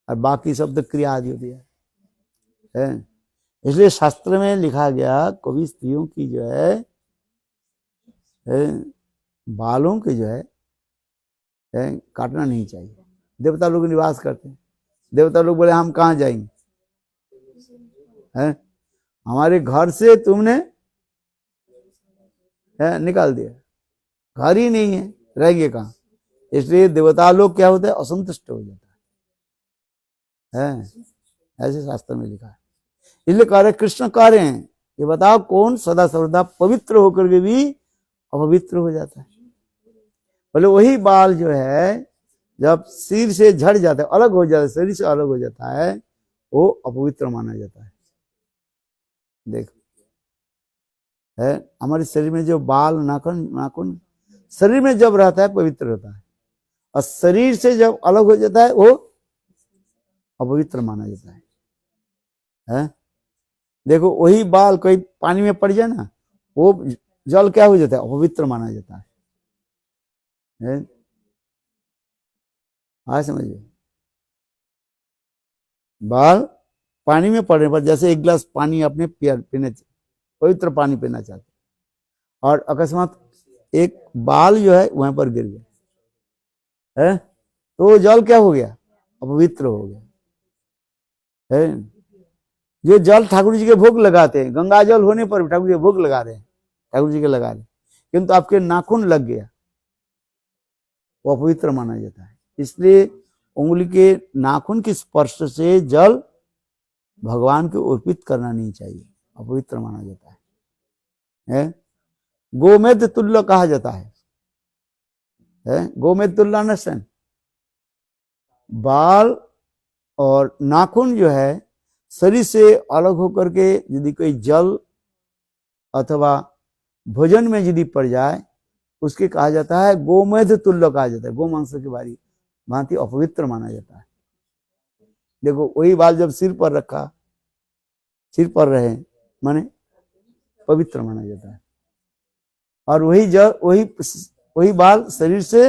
और बाकी सब तो क्रिया आदि होती है। इसलिए शास्त्र में लिखा गया, कभी स्त्रियों की जो है बालों के जो है काटना नहीं चाहिए। देवता लोग निवास करते हैं, देवता लोग बोले हम कहाँ जाएंगे, है? हमारे घर से तुमने निकाल दिया, घर ही नहीं है, रह गए कहाँ? इसलिए देवता लोग क्या होते हैं, असंतुष्ट हो जाता है, ऐसे शास्त्र में लिखा है। इसलिए कह रहे, कृष्ण कह रहे हैं, ये बताओ कौन सदा सर्वदा पवित्र होकर के भी अपवित्र हो जाता है? बोले वही बाल जो है जब सिर से झड़ जाता है, अलग हो जाता है, शरीर से अलग हो जाता है, वो अपवित्र माना जाता है। देखो, है हमारे शरीर में जो बाल नाखून शरीर में जब रहता है पवित्र रहता है, और शरीर से जब अलग हो जाता है वो अपवित्र माना जाता है? देखो वही बाल कोई पानी में पड़ जाए ना, वो जल क्या हो जाता है, अपवित्र माना जाता है। हाँ समझिए, बाल पानी में पड़ने पर, जैसे एक गिलास पानी अपने पीने, पवित्र पानी पीना चाहते, और अकस्मात एक बाल जो है वहां पर गिर गया है, तो जल क्या हो गया, अपवित्र हो गया है। जो जल ठाकुर जी के भोग लगाते हैं, गंगा जल होने पर ठाकुर जी के भोग लगा रहे हैं, ठाकुर जी के लगा रहे हैं, किंतु आपके नाखून लग गया, वो अपवित्र माना जाता है। इसलिए उंगली के नाखून के स्पर्श से जल भगवान को अर्पित करना नहीं चाहिए, अपवित्र माना जाता है? गोमेद तुल्य कहा जाता है? गोमेद तुल्य नशन, बाल और नाखून जो है शरीर से अलग होकर के यदि कोई जल अथवा भोजन में यदि पड़ जाए, उसके कहा जाता है गोमेद तुल्य कहा जाता है, गोमांस की भांति अपवित्र माना जाता है। देखो वही बाल जब सिर पर रखा, सिर पर रहे माने पवित्र माना जाता है, और वही जब वही बाल शरीर से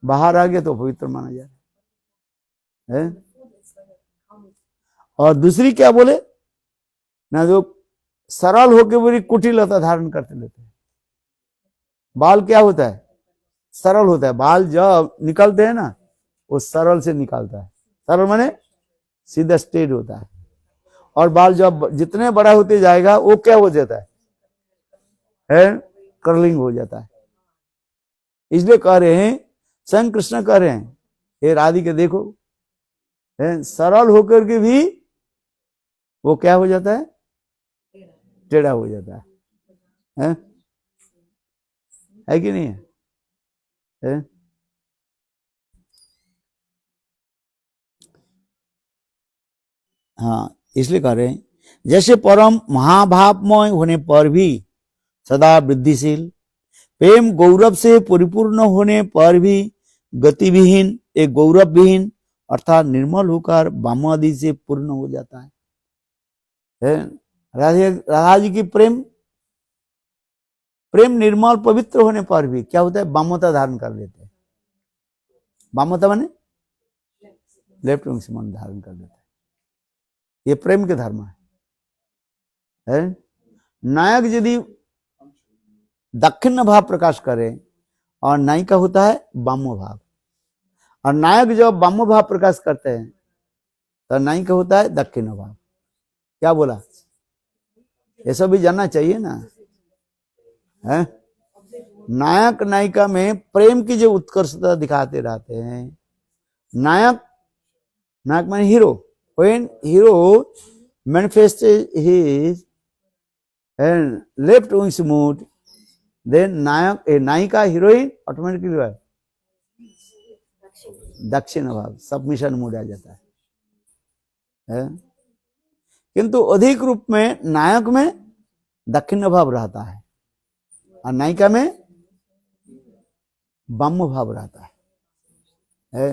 बाहर आ गया तो पवित्र माना जाता है। और दूसरी क्या बोले ना, जो सरल होकर पूरी कुटिलता धारण करते लेते हैं, बाल क्या होता है, सरल होता है, बाल जब निकलते हैं ना वो सरल से निकलता है, सरल माने सीधा स्ट्रेट होता है, और बाल जब जितने बड़ा होते जाएगा वो क्या हो जाता है, कर्लिंग हो जाता है। इसलिए कह रहे हैं, स्वयं कृष्ण कह रहे हैं, हे राधिका देखो, सरल होकर के भी वो क्या हो जाता है, टेढ़ा हो जाता है कि नहीं है? हाँ, इसलिए कह रहे हैं, जैसे परम महाभावमय होने पर भी सदा वृद्धिशील, प्रेम गौरव से परिपूर्ण होने पर भी गतिविहीन, एक गौरव विहीन अर्थात निर्मल होकर वाम आदि से पूर्ण हो जाता है। राधा जी की प्रेम निर्मल पवित्र होने पर भी क्या होता है, वामता धारण कर लेते हैं। वामता माने लेफ्ट विंग से मन धारण कर लेता है, ये प्रेम के धर्म है। नायक यदि दक्षिण भाव प्रकाश करे और नायिका होता है वाम भाव, और नायक जब वाम भाव प्रकाश करते हैं तो नायिका होता है दक्षिण भाव। क्या बोला, ये सब भी जानना चाहिए ना है? नायक नायिका में प्रेम की जो उत्कर्षता दिखाते रहते हैं, नायक माने hero, when hero manifests his left wing's mood, then नायिका हीरोइन ऑटोमेटिकली दक्षिण भाव सबमिशन मूड आ जाता है। किंतु अधिक रूप में नायक में दक्षिण भाव रहता है और नायिका में वाम भाव रहता है।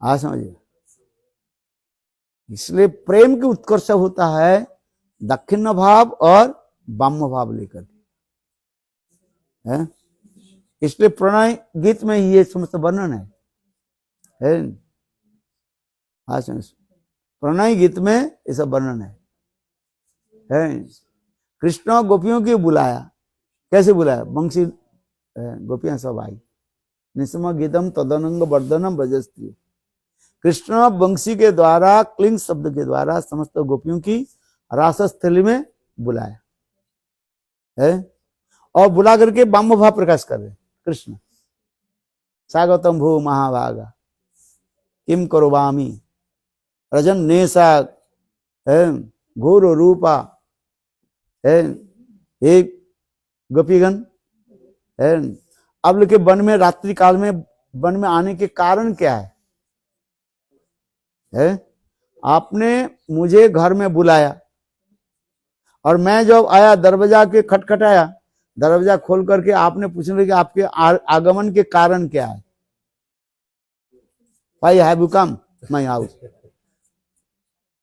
आ समझिए, इसलिए प्रेम की उत्कर्ष होता है दक्षिण भाव और वाम भाव लेकर है। इसलिए प्रणय गीत में ये समस्त वर्णन है। प्रणय गीत में ये सब वर्णन है। कृष्ण गोपियों की बुलाया, कैसे बुलाया, बंसी गोपियां सब आई, निस्म गीतम तदनंग वर्धनम भजस्ती, कृष्ण बंशी के द्वारा, क्लिंग शब्द के द्वारा समस्त गोपियों की रासस्थली में बुलाया है, और बुला करके वाम भाव प्रकाश कर रहे कृष्ण। स्वागतम भो महाभागा किम करोवामी रजन नेसा घोर रूपा है, एक गोपीगण है। अब लेके वन में, रात्रि काल में वन में आने के कारण क्या है? आपने मुझे घर में बुलाया और मैं जब आया, दरवाजा के खटखटाया, दरवाजा खोल करके आपने पूछने कि आपके आगमन के कारण क्या है। भाई है बुकाम माय हाउस,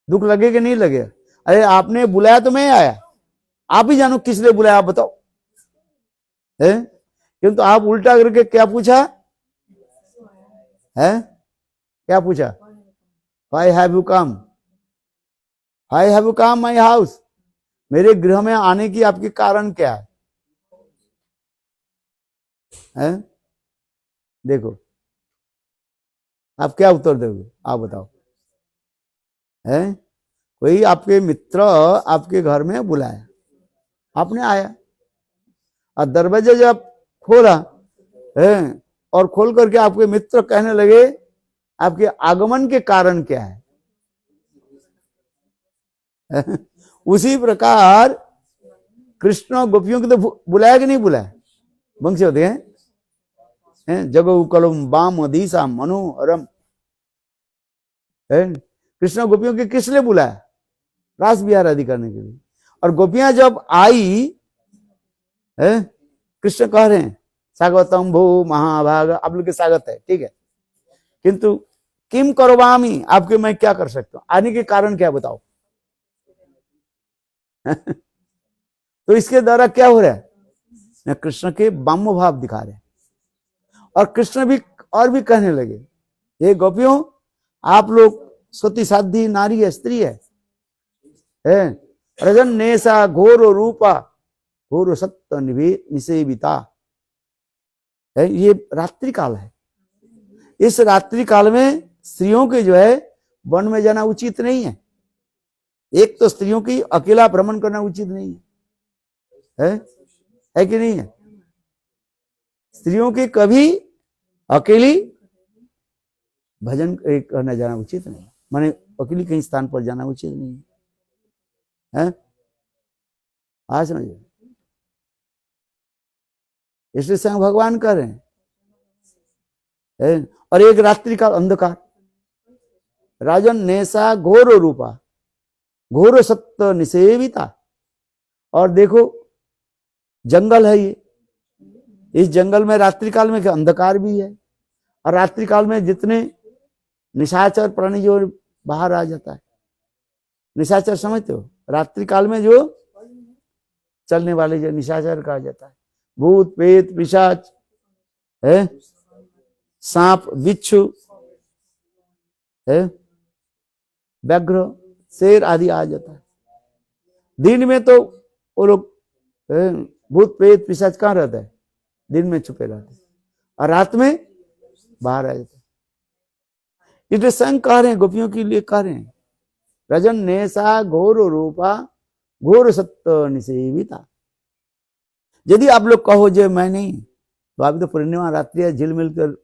दुख लगे कि नहीं लगे? अरे आपने बुलाया तो मैं आया, आप ही जानो किस लिए बुलाया, आप बताओ है। किंतु आप उल्टा करके क्या पूछा है? क्या पूछा? Why have you come? Why have you come my house? मेरे गृह में आने की आपके कारण क्या है? देखो आप क्या उत्तर दोगे, आप बताओ है? कोई आपके मित्र आपके घर में बुलाया, आपने आया और दरवाजा जब खोला है और खोल करके आपके मित्र कहने लगे आपके आगमन के कारण क्या है? उसी प्रकार कृष्ण गोपियों को तो बुलाया कि नहीं बुलाया? वंश होते हैं जगो कलम बाम दीसा मनोहरम है। कृष्ण गोपियों के किस लिए बुलाया? रास विहार आदि करने के लिए। और गोपियां जब आई है, कृष्ण कह रहे हैं स्वागतम भो महाभाग, आप लोग के स्वागत है, ठीक है, किंतु किम करोवामी, आपके मैं क्या कर सकता हूं, आने के कारण क्या बताओ। तो इसके द्वारा क्या हो रहा है? कृष्ण के वाम भाव दिखा रहे हैं। और कृष्ण भी और भी कहने लगे, ये गोपियों आप लोग सती साधी नारी है, स्त्री है रजन नेसा घोर रूपा घोर सत्य निसेविता है। ये रात्रि काल है, इस रात्रि काल में स्त्रियों के जो है वन में जाना उचित नहीं है। एक तो स्त्रियों की अकेला भ्रमण करना उचित नहीं है कि नहीं है? स्त्रियों के कभी अकेली भजन करने जाना उचित नहीं, माने अकेली कहीं स्थान पर जाना उचित नहीं है। आज समझिए, इसलिए स्वयं भगवान कर रहे हैं। और एक रात्रि का अंधकार, राजन नेसा घोर रूपा घोर सत्य निसेविता। और देखो जंगल है ये, इस जंगल में रात्रि काल में अंधकार भी है, और रात्रि काल में जितने निशाचर प्राणी जो बाहर आ जाता है, निशाचर समझते हो? रात्रि काल में जो चलने वाले जो निशाचर कहा जाता है, भूत प्रेत पिशाच है, सांप बिच्छू है, व्याघ्र शेर आदि आ जाता है। दिन में तो वो लोग भूत प्रेत पिशाच कहाँ रहता है? दिन में छुपे रहते हैं, और रात में बाहर आ जाते हैं। इसलिए संग कह रहे हैं, गोपियों के लिए कह रहे हैं रजन नेसा घोर रूपा घोर सत्य निसेविता। यदि आप लोग कहो जे मैं नहीं, तो अभी तो पूर्णिमा रात्रि है, झिलमिल कर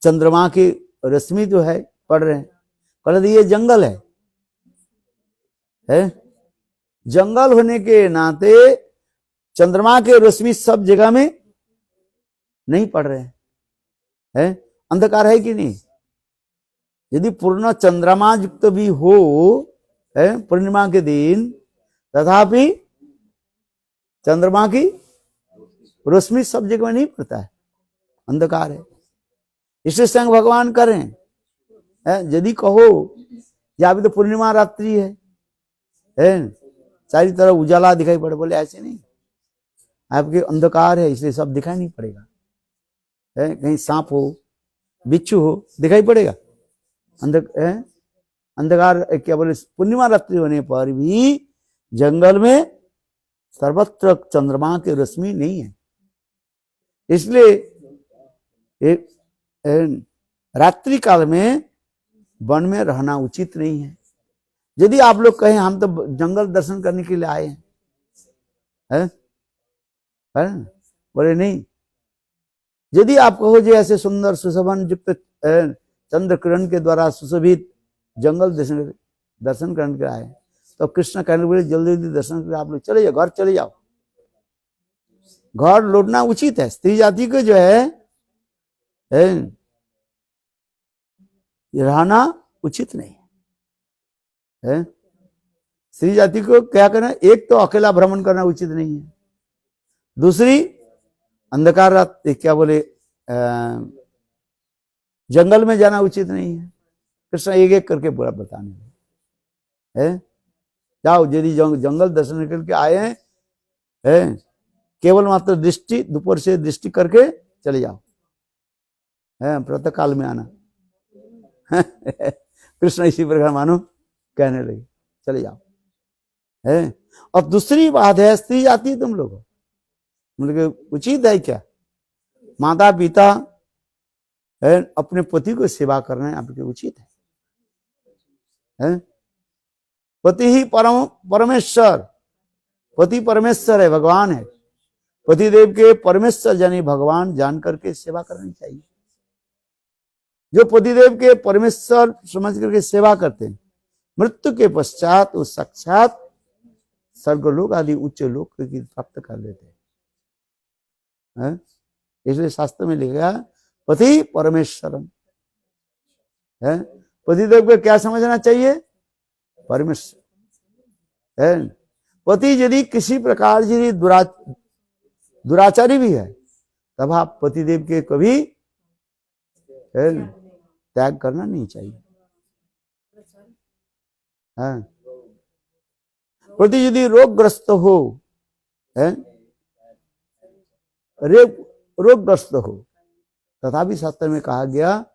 चंद्रमा की रश्मि जो है पड़ रहे हैं, कह ये जंगल है। जंगल होने के नाते चंद्रमा के रश्मि सब जगह में नहीं पड़ रहे हैं, अंधकार है कि नहीं? यदि पूर्ण चंद्रमा युक्त भी हो पूर्णिमा के दिन, तथापि चंद्रमा की रोशनी सब जगह में नहीं पड़ता है, अंधकार है। इससे संग भगवान करें यदि कहो या अभी तो पूर्णिमा रात्रि है चारी तरफ उजाला दिखाई पड़े, बोले ऐसे नहीं, आपके अंधकार है इसलिए सब दिखाई नहीं पड़ेगा। कहीं सांप हो बिच्छू हो दिखाई पड़ेगा, अंधकार क्या बोले, पूर्णिमा रात्रि होने पर भी जंगल में सर्वत्र चंद्रमा की रश्मि नहीं है। इसलिए रात्रि काल में वन में रहना उचित नहीं है। यदि आप लोग कहें हम तो जंगल दर्शन करने के लिए आए हैं, है? बोले नहीं। यदि आप कहो जो ऐसे सुंदर सुशोभन युक्त चंद्र किरण के द्वारा सुशोभित जंगल दर्शन करने के आए, तो कृष्ण कहने बोले जल्दी जल्दी दर्शन करके आप लोग चले जाओ, घर चले जाओ। घर लौटना उचित है। स्त्री जाति को जो है रहना उचित नहीं है। स्त्री जाति को क्या करना, एक तो अकेला भ्रमण करना उचित नहीं है, दूसरी अंधकार रात क्या बोले जंगल में जाना उचित नहीं है। कृष्ण एक एक करके पूरा बताने है। जाओ, यदि जंगल दर्शन करके आए हैं, केवल मात्र दृष्टि दोपहर से दृष्टि करके चले जाओ, प्रातः काल में आना। कृष्ण इसी प्रकार मानो कहने लगे चले जाओ, है। और दूसरी बात है, स्त्री जाती है तुम लोग, मतलब उचित है क्या? माता पिता अपने पति को सेवा करना है आपके उचित है? पति ही परमेश्वर, पति परमेश्वर है, भगवान है। पति देव के परमेश्वर यानी भगवान जान करके सेवा करनी चाहिए। जो पतिदेव के परमेश्वर समझ करके सेवा करते हैं, मृत्यु के पश्चात वो साक्षात स्वर्गलोक आदि उच्च लोक की प्राप्त कर लेते हैं। इसलिए शास्त्र में लिखा पति परमेश्वरम है। पतिदेव को क्या समझना चाहिए? परमेश्वर है। पति यदि किसी प्रकार यदि दुराचारी भी है, तब आप पतिदेव के कभी त्याग करना नहीं चाहिए। पति यदि रोगग्रस्त हो, रोगग्रस्त हो, तथापि शास्त्र में कहा गया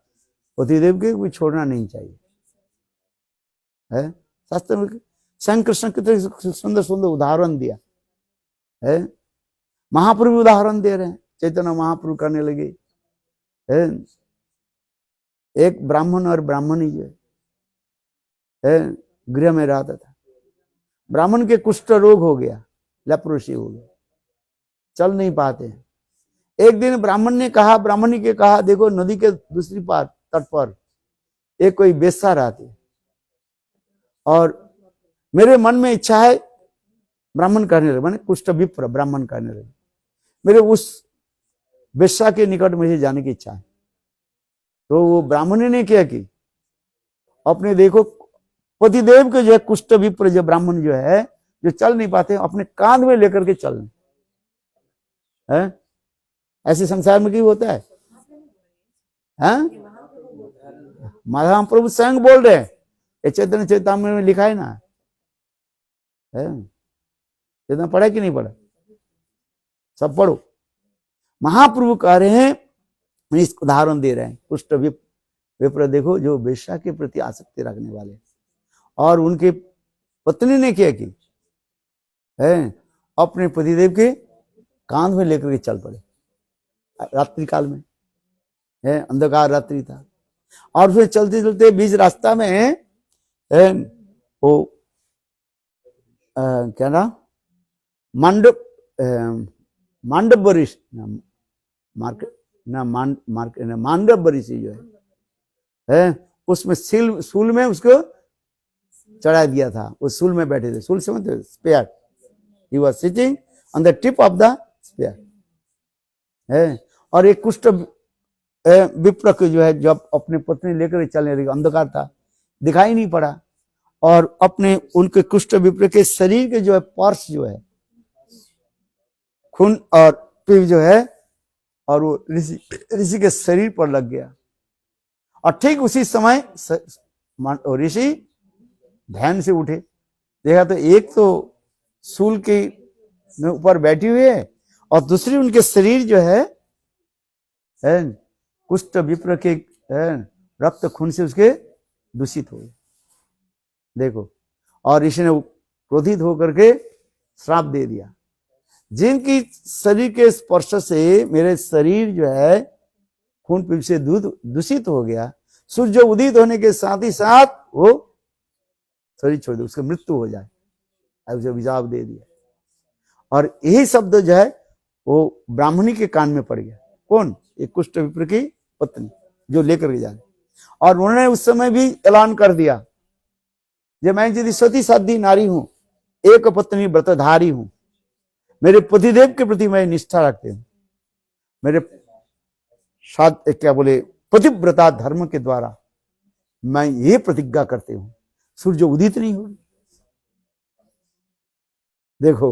पतिदेव के कोई छोड़ना नहीं चाहिए। शास्त्र में स्वयं कृष्ण कितने सुंदर सुंदर उदाहरण दिया है। महाप्रभु उदाहरण दे रहे हैं। चैतन्य महाप्रभु करने लगे, एक ब्राह्मण और ब्राह्मणी जो है गृह में रहता था। ब्राह्मण के कुष्ठ रोग हो गया, लेप्रोसी हो गया, चल नहीं पाते हैं। एक दिन ब्राह्मण ने कहा, ब्राह्मणी के कहा, देखो नदी के दूसरी पार तट पर एक कोई बेस्या रहती और मेरे मन में इच्छा है, ब्राह्मण कहने लगे, मैंने कुष्ठ विप्र ब्राह्मण कहने लगे, मेरे उस बेस्या के निकट मुझे जाने की इच्छा है। तो वो ब्राह्मणी ने क्या की, अपने देखो पतिदेव के जो है कुष्ठ विप्र जो ब्राह्मण जो है, जो चल नहीं पाते, अपने कांध में लेकर के चल है। ऐसे संसार में क्यों होता है? महाप्रभु स्वयं बोल रहे हैं, ये चैतन्य चैतामृत में लिखा है ना, चैतन्य पढ़ा कि नहीं पढ़ा? सब पढ़ो। महाप्रभु कह रहे हैं, इस उदाहरण दे रहे हैं, कुष्ठ विप्र देखो जो वेश्या के प्रति आसक्ति रखने वाले, और उनके पत्नी ने क्या की अपने पतिदेव के कांध में लेकर के चल पड़े। रात्रि काल में अंधकार रात्रि था, और फिर चलते चलते बीच रास्ता में वो क्या नाम, मांडव ऋषि मांडव ऋषि जो है उसमें सूल में उसको चढ़ा दिया था। उस सूल में बैठे थे, सूल से मतलब spear, he was sitting on the tip of the spear. और एक कुष्ठ विप्र जो है, जब अपनी पत्नी लेकर चलने लगी, अंधकार था, दिखाई नहीं पड़ा, और अपने उनके कुष्ठ विप्र के शरीर के जो है पर्स जो है, खून और पीप जो है, और वो ऋषि के शरीर पर लग गया। और ठीक उसी समय ऋषि ध्यान से उठे, देखा तो एक तो सूल के ऊपर बैठी हुई है, और दूसरी उनके शरीर जो है कुष्ठ विप्र के रक्त खून से उसके दूषित हो गए। देखो, और ऋषि ने क्रोधित होकर के श्राप दे दिया, जिनकी शरीर के स्पर्श से मेरे शरीर जो है खून पीप से दूध दूषित हो गया, सूर्य उदित होने के साथ ही साथ वो शरीर छोड़ दे, उसकी मृत्यु हो जाए, उसे अभिशाप दे दिया। और यही शब्द जो है वो ब्राह्मणी के कान में पड़ गया। कौन? एक कुष्ठ विप्र की पत्नी जो लेकर के जाए, और उन्होंने उस समय भी ऐलान कर दिया, जब मैं यदि सती साध्वी नारी हूं, एक पत्नी व्रतधारी हूं, मेरे पतिदेव के प्रति मैं निष्ठा रखते हूं, मेरे साथ क्या बोले पतिव्रता धर्म के द्वारा मैं ये प्रतिज्ञा करते हूं, सूर्य उदित नहीं होगी। देखो,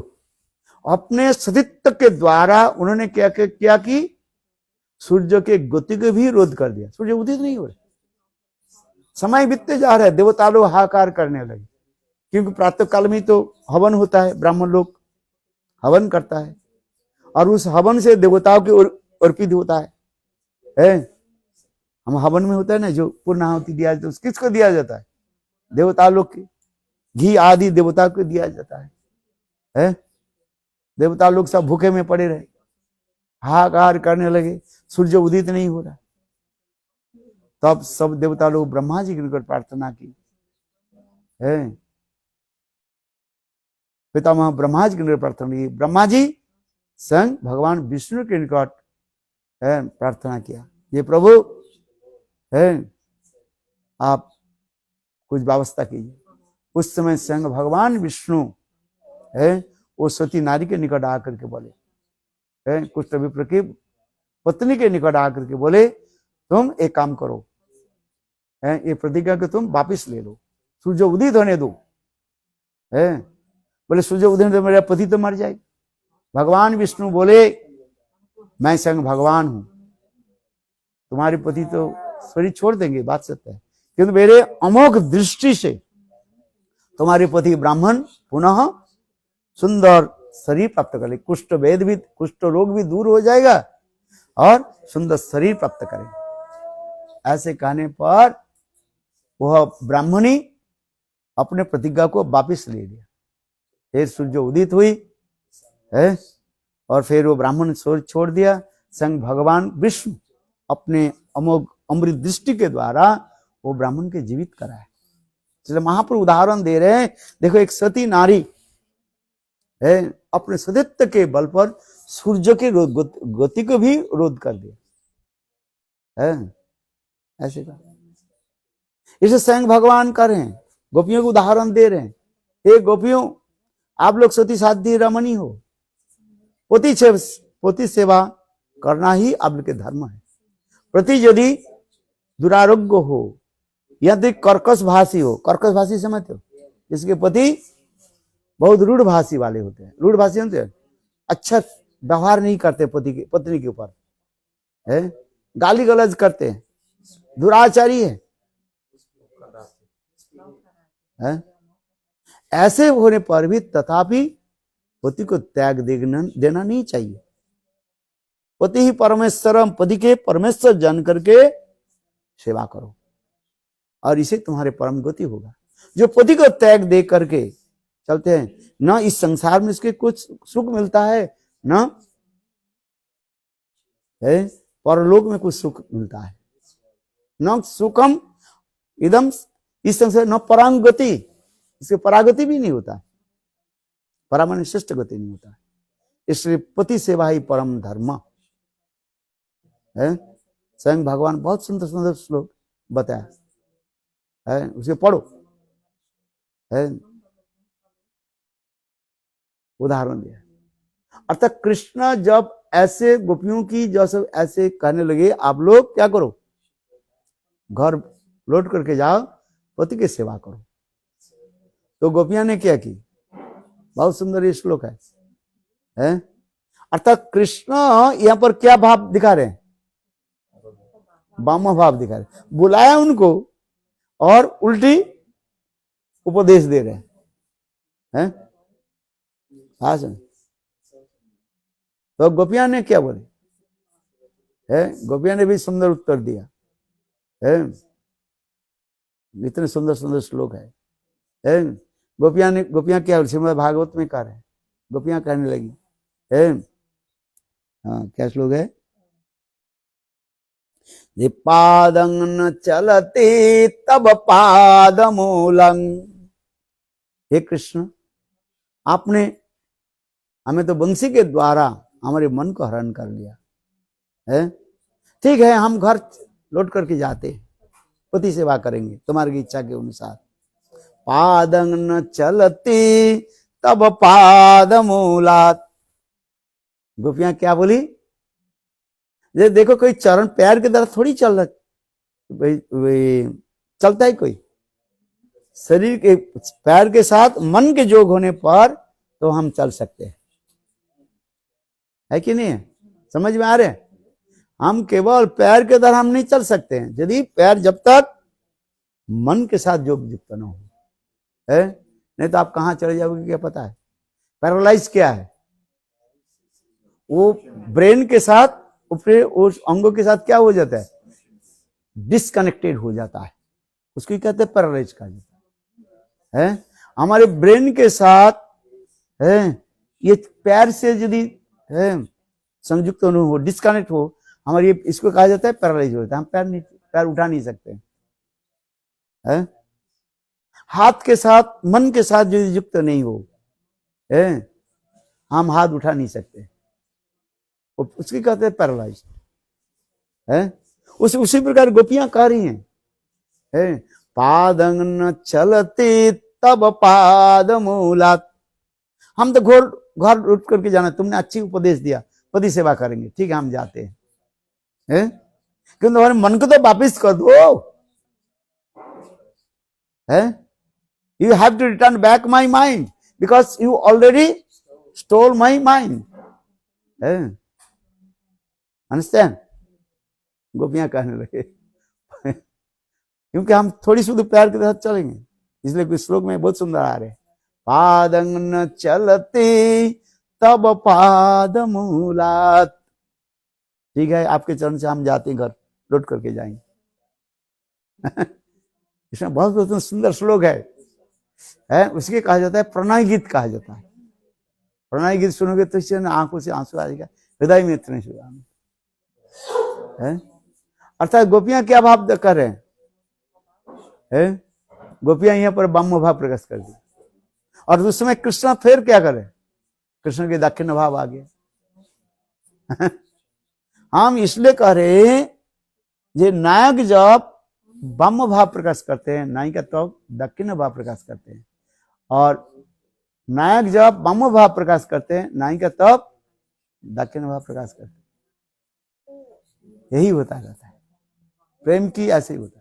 अपने सतीत्व के द्वारा उन्होंने क्या किया कि सूर्य के गति को भी रोध कर दिया, सूर्य उदित नहीं हो रहे। समय बीतते जा रहा है, देवता लोग हाहाकार करने लगे, क्योंकि प्रातः काल में तो हवन होता है, ब्राह्मण लोग हवन करता है, और उस हवन से देवताओं की अर्पित होता है। हम हवन में होता है ना, जो पूर्णाहुति दिया जाता है, किसको दिया जाता है? देवता लोग के, घी आदि देवता को दिया जाता है। देवता लोग सब भूखे में पड़े रहे, हाहाकार करने लगे, सूर्य उदित नहीं हो रहा। तब सब देवता लोग ब्रह्मा जी के निकट प्रार्थना की, पितामह ब्रह्मा जी के निकट प्रार्थना की। ब्रह्मा जी स्वयं भगवान विष्णु के निकट प्रार्थना किया, ये प्रभु आप कुछ व्यवस्था कीजिए। उस समय स्वयं भगवान विष्णु वो सती नारी के निकट आकर के बोले, कुष्ठ विप्र की पत्नी के निकट आकर के बोले, तुम एक काम करो, ये प्रतिज्ञा को तुम वापिस ले लो, सूर्य उदित होने दो। बोले सूर्य उदित होने दो, मेरा पति तो मर जाएगा। भगवान विष्णु बोले, मैं स्वयं भगवान हूं, तुम्हारे पति तो शरीर छोड़ देंगे, बात सत्य है, किंतु मेरे अमोघ दृष्टि से तुम्हारे पति ब्राह्मण पुनः सुंदर शरीर प्राप्त कर ले, कुष्ठ वेद भी, कुष्ठ रोग भी दूर हो जाएगा और सुंदर शरीर प्राप्त करें। ऐसे कहने पर वह ब्राह्मणी अपने प्रतिज्ञा को वापिस ले लिया। फिर सूर्य उदित हुई और फिर वो ब्राह्मण छोड़ दिया। संग भगवान विष्णु अपने अमोघ अमृत दृष्टि के द्वारा वो ब्राह्मण के जीवित कराए। इसलिए महाप्रभु उदाहरण दे रहे हैं, देखो एक सती नारी अपने सतीत्व के बल पर सूर्य के गति को भी रोध कर दिया। ऐसे का इसे स्वयं भगवान कर रहे हैं, गोपियों को उदाहरण दे रहे हैं, हे गोपियों, आप लोग सती साध्वी रमणी हो, पति सेवा करना ही आप लोग के धर्म है। प्रति यदि दुरारोग्य हो या तो कर्कश भाषी हो, कर्कश भाषी समझते हो, जिसके पति बहुत रूढ़ भाषी वाले होते हैं, रूढ़ भाषी होते हैं, अच्छा व्यवहार नहीं करते पत्नी के ऊपर, गाली गलौज करते हैं, दुराचारी है, ऐसे होने पर भी तथापि पति को त्याग देना नहीं चाहिए। पति ही परमेश्वरम, पति के परमेश्वर जान करके सेवा करो और इसे तुम्हारे परम गति होगा। जो पति को त्याग दे करके चलते हैं, न इस संसार में इसके कुछ सुख मिलता है, न परलोक में कुछ सुख मिलता है, न सुखम इदम, इस संसार न परांग गति, इसके परागति भी नहीं होता, परामन श्रेष्ठ गति नहीं होता। इसलिए पति सेवा ही परम धर्म है। स्वयं भगवान बहुत सुंदर सुंदर श्लोक बताया है, उसे पढ़ो, उदाहरण दिया। अर्थात कृष्ण जब ऐसे गोपियों की जो सब ऐसे कहने लगे, आप लोग क्या करो, घर लौट करके जाओ, पति की सेवा करो, तो गोपियां ने क्या की, बहुत सुंदर ये श्लोक है। अर्थात कृष्ण यहां पर क्या भाव दिखा रहे हैं, वाम भाव दिखा रहे, बुलाया उनको और उल्टी उपदेश दे रहे हैं। तो गोपियां ने क्या बोले, गोपियां ने भी सुंदर उत्तर दिया, इतने सुंदर सुंदर श्लोक है। गोपियां क्या श्रीमद् भागवत में कह रहे हैं, गोपियां कहने लगी, हाँ क्या श्लोक है, जे पादं न चलते तब पाद मूलं। हे कृष्ण, आपने हमें तो बंसी के द्वारा हमारे मन को हरण कर लिया है। ठीक है, हम घर लौट करके जाते, पति सेवा करेंगे तुम्हारी इच्छा के अनुसार। पादं न चलती तब पाद मूलात। गोपियां क्या बोली? ये देखो, कोई चरण पैर के द्वारा थोड़ी चल रहा, चलता है कोई। शरीर के पैर के साथ मन के जोग होने पर तो हम चल सकते हैं, है कि नहीं? समझ में आ रहे? हम केवल पैर के द्वारा हम नहीं चल सकते हैं, यदि पैर जब तक मन के साथ जोग युक्त न हो, है? नहीं तो आप कहां चले जाओगे क्या पता है। पैरालाइज क्या है? वो ब्रेन के साथ, उस अंगों के साथ क्या हो जाता है? डिस्कनेक्टेड हो जाता है, उसको कहते हैं पैरालाइज कहा जाता है। हमारे ब्रेन के साथ है, ये पैर से यदि संयुक्त न हो, डिस्कनेक्ट हो, हमारी इसको कहा जाता है पैरालाइज होता है। हम पैर उठा नहीं सकते है। हाथ के साथ, मन के साथ जो युक्त नहीं हो, हम हाथ उठा नहीं सकते, उसकी कहते हैं पैरालाइज है। उसी प्रकार गोपियां कह रही हैं, पादं न चलते तब पाद मूलात। हम तो घर उठ करके जाना, तुमने अच्छी उपदेश दिया, पति सेवा करेंगे, ठीक है हम जाते हैं, क्यों तुम्हारे मन को तो वापिस कर दो, है? You have to return back my mind because you already stole my mind. Understand? गोपियां कहने लगे क्योंकि हम थोड़ी शुद्ध प्यार के साथ चलेंगे, इसलिए कुछ श्लोक में बहुत सुंदर आ रहे। पादं न चलते तब पाद मूलात। ठीक है, आपके चरण से हम जाते हैं, घर लौट करके जाएंगे। इसमें बहुत सुंदर श्लोक है, उसके कहा जाता है प्रणय गीत कहा जाता है। प्रणय गीत सुनोगे तो इससे आंखों से आंसू आ जाएगा, हृदय में इतने है। अर्थात गोपियां क्या भाव कर रहे हैं? गोपियां यहाँ पर ब्रह्म भाव प्रकाश कर दी, और उस समय कृष्ण फिर क्या करे? कृष्ण के दाक्षिण्य भाव आ गया। हम इसलिए कह रहे हैं, ये नायक जब ब्रह्म भाव प्रकाश करते हैं, नायिका तो दक्षिण भाव प्रकाश करते हैं, और नायक जब ब्रह्म भाव प्रकाश करते हैं, नायिका तब दक्षिण भाव प्रकाश करते हैं। यही होता रहता है, प्रेम की ऐसे ही होता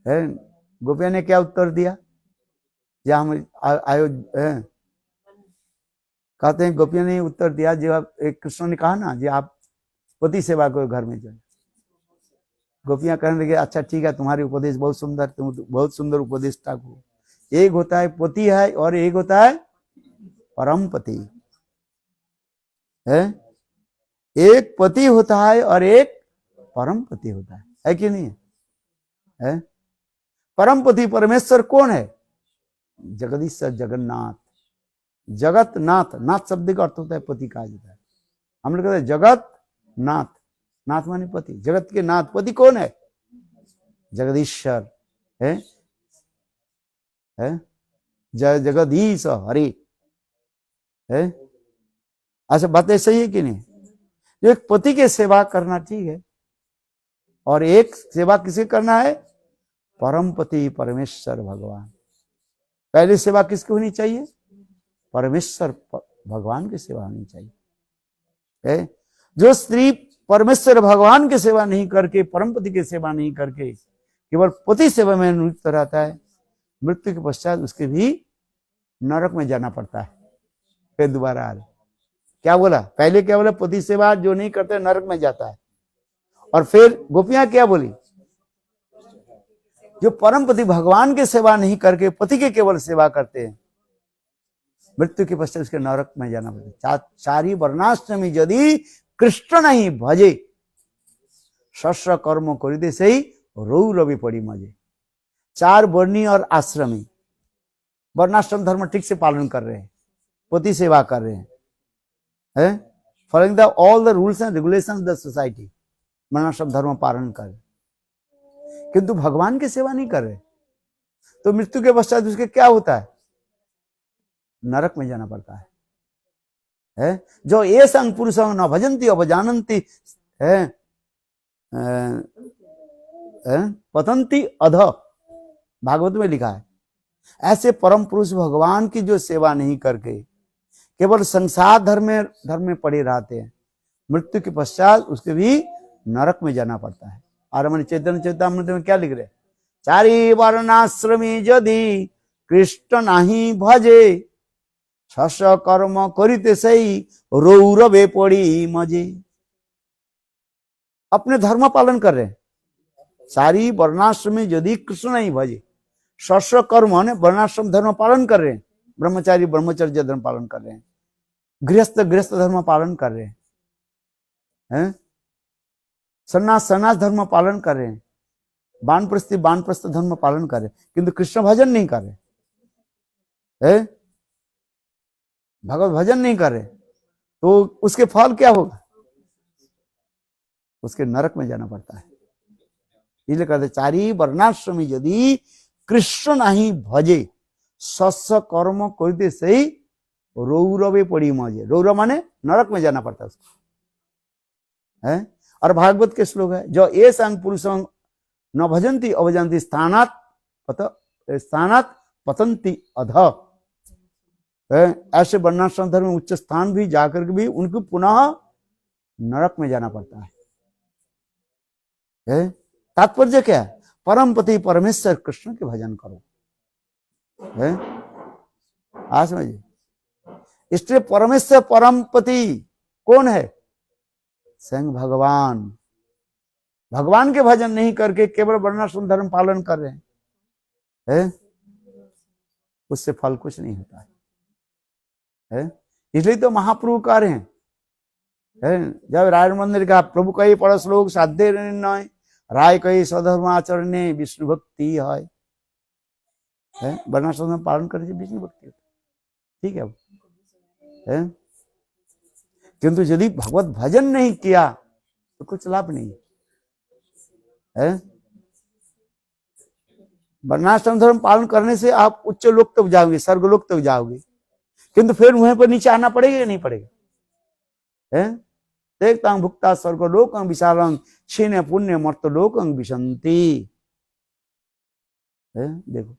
है। गोपिया ने क्या उत्तर दिया? या हम कहते हैं गोपिया ने उत्तर दिया, जो कृष्ण ने कहा ना, जो आप पति सेवा को घर में जाए। गोपियां कहने लगे, अच्छा ठीक है, तुम्हारी उपदेश बहुत सुंदर, तुम बहुत सुंदर उपदेशता को। एक होता है पति है, और एक होता है परम पति है। एक पति होता है और एक परम पति होता है कि नहीं है? परम पति परमेश्वर कौन है? जगदीश्वर, जगन्नाथ, जगतनाथ। नाथ शब्द का अर्थ होता है पति कहा जाता है। हम लोग कहते हैं जगत नाथ, नाथ माने पति, जगत के नाथ। पति कौन है? जगदीश्वर है, जगदीश हरि है। अच्छा, बातें सही है कि नहीं? जो एक पति के सेवा करना ठीक है, और एक सेवा किसे करना है? परम पति परमेश्वर भगवान। पहली सेवा किसकी होनी चाहिए? परमेश्वर भगवान की सेवा होनी चाहिए। जो स्त्री परमेश्वर भगवान की सेवा नहीं करके, परम पति की सेवा नहीं करके, केवल पति सेवा में नियुक्त रहता है, मृत्यु के पश्चात उसके भी नरक में जाना पड़ता है। फिर दोबारा आ रहे, क्या बोला? पहले क्या बोला? पति सेवा जो नहीं करते नरक में जाता है। और फिर गोपियां क्या बोली? जो परम पति भगवान की सेवा नहीं करके पति के केवल सेवा करते हैं, मृत्यु के पश्चात उसके नरक में जाना पड़ता है। चारी वर्णाश्रमी यदि कृष्ण नहीं भजे, शस्त्र कर्म करिदे सही रौ रवि पड़ी मजे। चार वर्णी और आश्रमी, वर्णाश्रम धर्म ठीक से पालन कर रहे हैं, पति सेवा कर रहे हैं, following the all the rules and regulations of the society, वर्णाश्रम धर्म पालन कर, किंतु भगवान की सेवा नहीं कर रहे, तो मृत्यु के पश्चात उसके क्या होता है? नरक में जाना पड़ता है? जो ये संग पुरुष न भजंती अवजानंती है, पतंती अध, भागवत में लिखा है। ऐसे परम पुरुष भगवान की जो सेवा नहीं करके केवल संसार धर्म में पड़े रहते हैं, मृत्यु के पश्चात उसके भी नरक में जाना पड़ता है। और मैंने चैतन्य चैतामृत में क्या लिख रहे? चारी वर्णाश्रमी यदि कृष्ण नहीं भजे, शस कर्म करिते सही रौरवे पड़ी मजे। अपने धर्म पालन कर रहे हैं, सारी वर्णाश्रमी यदि कृष्ण नहीं भजे, शस कर्म ने वर्णाश्रम धर्म पालन कर रहे हैं, ब्रह्मचारी ब्रह्मचर्य धर्म पालन कर रहे हैं, गृहस्थ गृहस्थ धर्म पालन कर रहे हैं, सन्यास सन्यास धर्म पालन कर रहे हैं, वानप्रस्थ धर्म पालन कर रहे हैं, किंतु कृष्ण भजन नहीं कर रहे, भगवत भजन नहीं कर रहे, तो उसके फल क्या होगा? उसके नरक में जाना पड़ता है। इसलिए कहते चारी वर्णाश्रमी यदि कृष्ण नहीं भजे, सस्य कर्म करते सही रौरवे पड़ी मजे। रौरव माने नरक में जाना पड़ता है उसको, है। और भागवत के श्लोक है, जो ये संग पुरुषं न भजंती अवजंती स्थानात पतंती अध। ऐसे वर्णाश्रम धर्म में उच्च स्थान भी जाकर के भी उनको पुनः नरक में जाना पड़ता है। तात्पर्य क्या है? परम पति परमेश्वर कृष्ण के भजन करो, है। आज समझिए, इसलिए परमेश्वर परम पति कौन है? स्वयं भगवान। भगवान के भजन नहीं करके केवल वर्णाश्रम धर्म पालन कर रहे हैं, उससे फल कुछ नहीं होता है। इसलिए तो महाप्रभु कह रहे हैं, जब राय मंदिर का प्रभु कही पढ़ श्लोक साध्य निर्णय राय कही स्वधर्म आचरण विष्णु भक्ति है। वर्णाश्रम धर्म पालन करने से विष्णु भक्ति होती, ठीक है। किंतु यदि भगवत भजन नहीं किया तो कुछ लाभ नहीं है। वर्णाश्रम धर्म पालन करने से आप उच्च लोक तक जाओगे, स्वर्गलोक तक जाओगे, किंतु फिर वहीं पर नीचे आना पड़ेगा या नहीं पड़ेगा? देखता भुक्ता स्वर्गलोकं विशालं क्षीण पुण्य मर्तलोकं विशंति। देखो,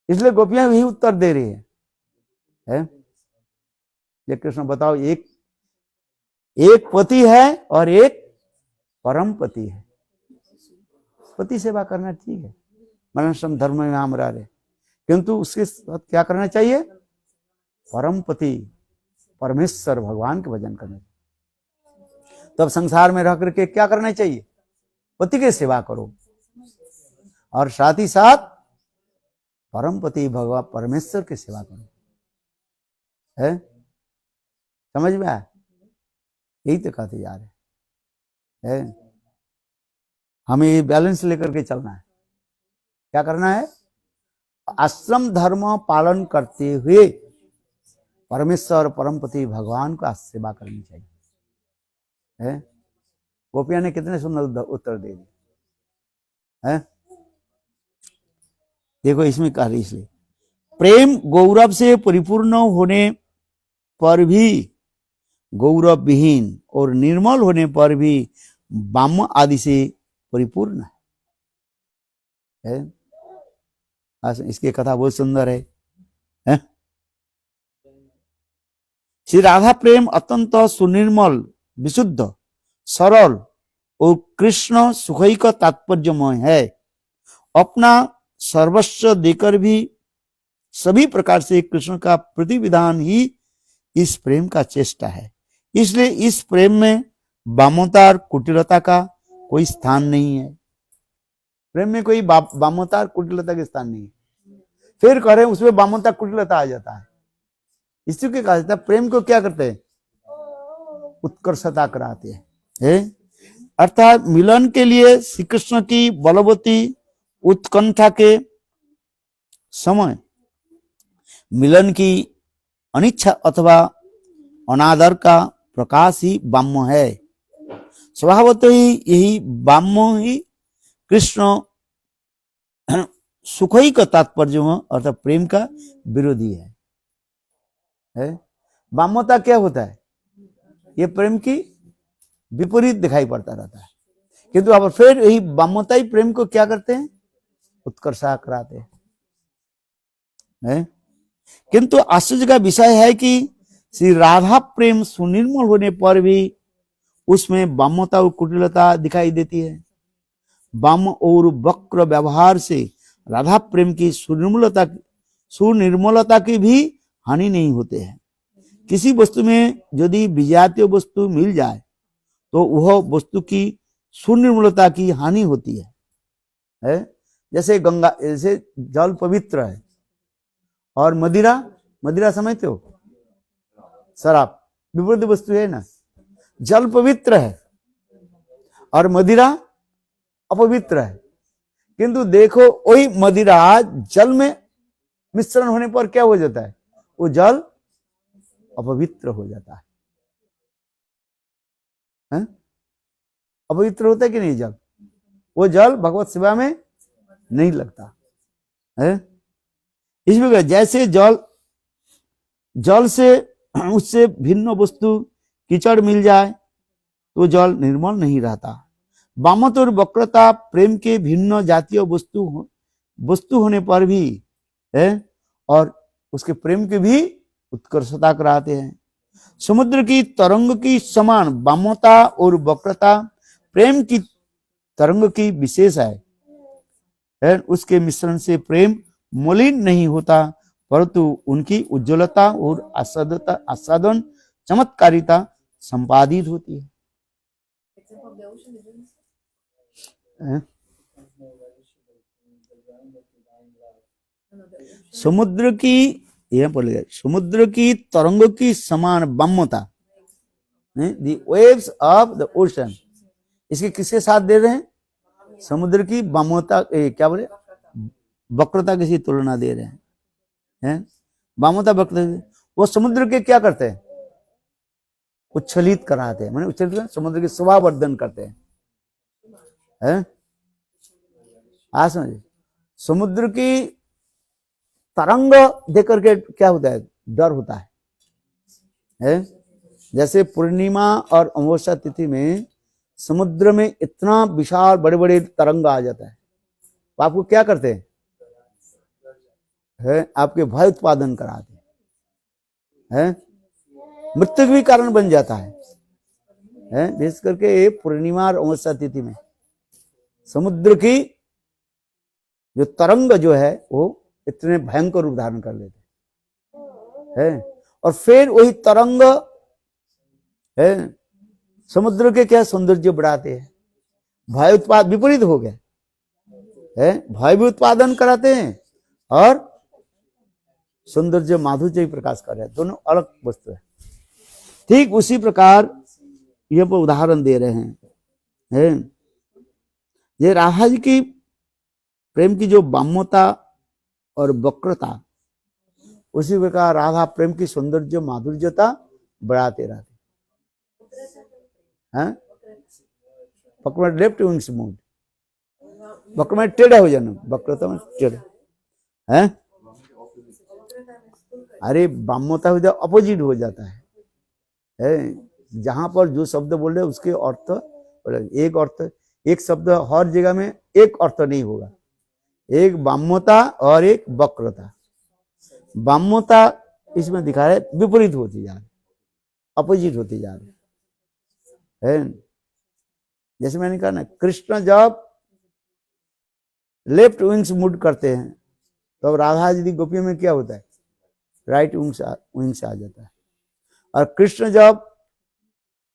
इसलिए गोपियां भी उत्तर दे रही है। ये कृष्ण बताओ, एक पति है और एक परम पति है। पति सेवा करना ठीक है, वर्णाश्रम धर्म में हम रह रहे, किंतु उसके साथ क्या करना चाहिए? परम पति परमेश्वर भगवान के भजन करना चाहिए। तब संसार में रह करके क्या करना चाहिए? पति की सेवा करो, और साथ ही साथ परम पति भगवान परमेश्वर की सेवा करो, है। समझ में आया? यही तो कहते जा रहे हैं। हमें ये बैलेंस लेकर के चलना है। क्या करना है? आश्रम धर्म पालन करते हुए परमेश्वर परमपति भगवान का सेवा करनी चाहिए, है। गोपियां ने कितने सुंदर उत्तर दे दिए, है। देखो इसमें कह रही, इसलिए प्रेम गौरव से परिपूर्ण होने पर भी गौरव विहीन और निर्मल होने पर भी वाम आदि से परिपूर्ण है। इसकी कथा बहुत सुंदर है। श्री राधा प्रेम अत्यंत सुनिर्मल, विशुद्ध, सरल और कृष्ण सुखैक तात्पर्यमय है। अपना सर्वस्व देकर भी सभी प्रकार से कृष्ण का प्रतिविधान ही इस प्रेम का चेष्टा है। इसलिए इस प्रेम में वामोता और कुटिलता का कोई स्थान नहीं है। प्रेम में कोई वामोता और कुटिलता का स्थान नहीं है। फिर कह रहे हैं उसमें वामोता कुटिलता आ जाता है। इसलिए कहा जाता है प्रेम को क्या करते हैं? उत्कर्षता कराते हैं। अर्थात मिलन के लिए श्री कृष्ण की बलवती उत्कंठा के समय मिलन की अनिच्छा अथवा अनादर का प्रकाश ही वाम्य है। स्वभावतः ही यही बाम्य ही कृष्ण सुख ही का तात्पर्य हो अर्थात प्रेम का विरोधी है। बाम्यता क्या होता है? ये प्रेम की विपरीत दिखाई पड़ता रहता है, किंतु अब फिर यही बाम्यता ही प्रेम को क्या करते हैं? उत्कर्षा कराते हैं। किंतु आश्चर्य का विषय है कि श्री राधा प्रेम सुनिर्मल होने पर भी उसमें बाम्यता और कुटिलता दिखाई देती है। बाम और वक्र व्यवहार से राधा प्रेम की सुनिर्मलता की भी हानि नहीं होते हैं। किसी वस्तु में यदि विजातीय वस्तु मिल जाए तो वह वस्तु की सुनिर्मलता की हानि होती है। जैसे गंगा, जैसे जल पवित्र है और मदिरा समझते हो, शराब विपरीत वस्तु है ना। जल पवित्र है और मदिरा अपवित्र है, किंतु देखो वही मदिरा जल में मिश्रण होने पर क्या हो जाता है? वो जल अपवित्र हो जाता है। अपवित्र होता है कि नहीं जल? वो जल भगवत सेवा में नहीं लगता है। इस प्रकार जैसे जल से उससे भिन्न वस्तु कीचड़ मिल जाए तो जल निर्मल नहीं रहता। बामता और वक्रता प्रेम के भिन्न जातीय वस्तु होने पर भी है और उसके प्रेम के भी उत्कर्षता कराते हैं। समुद्र की तरंग की समान बामता और वक्रता प्रेम की तरंग की विशेष है। उसके मिश्रण से प्रेम मलिन नहीं होता, परंतु उनकी उज्ज्वलता और आस्वादन चमत्कारिता संपादित होती है। समुद्र की तरंगों की समान बाम्यता, the waves of the ocean, इसके किसके साथ दे रहे हैं? समुद्र की बाम्यता, क्या बोले, वक्रता की तुलना दे रहे हैं। बाम्यता वक्रता, वो समुद्र के क्या करते हैं? उच्छलित कराते हैं, माने उच्छलित समुद्र की शोभावर्धन करते हैं। आज समझे, समुद्र की तरंग देकर के क्या होता है? डर होता है। जैसे पूर्णिमा और अमावस्या तिथि में समुद्र में इतना विशाल बड़े बड़े तरंग आ जाता है, तो आपको क्या करते हैं? आपके भय उत्पादन कराते हैं, मृत्यु भी कारण बन जाता है। विशेष करके पूर्णिमा और अमावस्या तिथि में समुद्र की जो तरंग जो है वो इतने भयंकर रूप धारण कर लेते हैं। और फिर वही तरंग समुद्र के क्या सौंदर्य बढ़ाते हैं। भय उत्पाद विपरीत हो गया, भय भी उत्पादन कराते हैं और सौंदर्य माधुर्य प्रकाश कर रहे हैं। दोनों अलग वस्तु है। ठीक उसी प्रकार यह पर उदाहरण दे रहे हैं। ये राधा जी की प्रेम की जो बाम्यता और वक्रता, उसी प्रकार राधा प्रेम की सौंदर्य माधुर्यता बढ़ाते रहते हैं। वक्र में लेफ्ट विंग्स मूव, वक्र में टेढ़ा हो जाना, वक्रता में टेढ़ा है। अरे बाम्यता हो जाए अपोजिट हो जाता है। जहां पर जो शब्द बोल रहे उसके अर्थ एक अर्थ, एक शब्द हर जगह में एक अर्थ नहीं होगा। एक बाम्यता और एक वक्रता। बाम्यता इसमें दिखा रहे विपरीत होती जा रही, अपोजिट होती जा रही है। जैसे मैंने कहा ना, कृष्ण जब लेफ्ट विंग्स मूव करते हैं तो राधा जी की गोपियों में क्या होता है? राइट विंग्स आ जाता है। और कृष्ण जब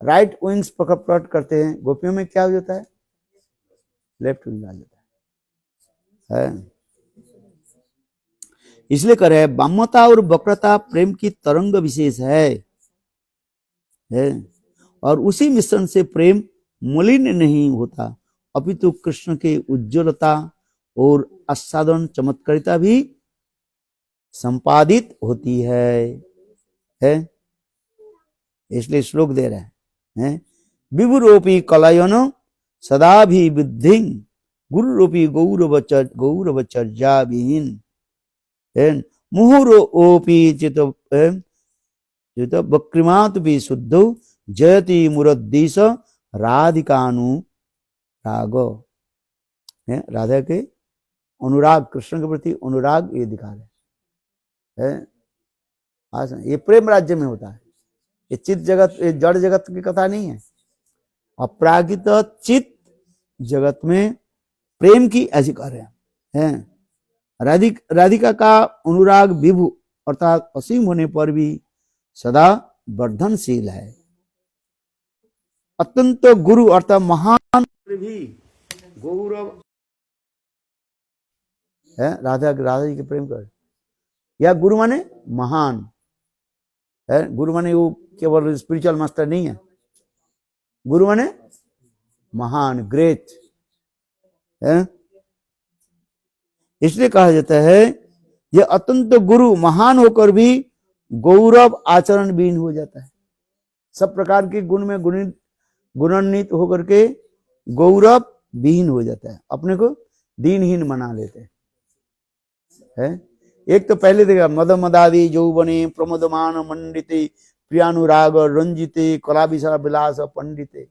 राइट विंग्स प्रकट करते हैं गोपियों में क्या हो जाता है? लेफ्ट विंग आ जाता है। इसलिए कह रहे हैं बाम्यता और वक्रता प्रेम की तरंग विशेष है। और उसी मिश्रण से प्रेम मलिन नहीं होता, अपितु कृष्ण के उज्ज्वलता और आस्वादन चमत्कारिता भी संपादित होती है। इसलिए श्लोक दे रहे हैं विभुरोपी कलयन सदाभिवृद्धि गुरुरोपी गौरवचर्या विहीन मुहुरोपी चित वक्रिमात भी शुद्धो जयति मुरद्दीश राधिकानुराग। राधा के अनुराग, कृष्ण के प्रति अनुराग ये दिखा रहे हैं। ये प्रेम राज्य में होता है, ये चित्त जगत, ये जड़ जगत की कथा नहीं है। अपरागित चित्त जगत में प्रेम की ऐसी कह रहे हैं। राधिका का अनुराग विभु अर्थात असीम होने पर भी सदा वर्धनशील है। अत्यंत गुरु अर्थात महान भी गौरव है। राधा जी के प्रेम कर, या गुरु माने महान है। गुरु माने वो केवल स्पिरिचुअल मास्टर नहीं है, गुरु माने महान, ग्रेट है। इसलिए कहा जाता है ये अत्यंत गुरु महान होकर भी गौरव आचरण विहीन हो जाता है। सब प्रकार के गुण में गुणान्वित होकर के गौरव विहीन हो जाता है, अपने को दीनहीन बना लेते हैं। एक तो पहले देखा मद मदादि यौवने प्रमोदमान मंडिते प्रियानुराग रंजिते कला विशाल विलास पंडिते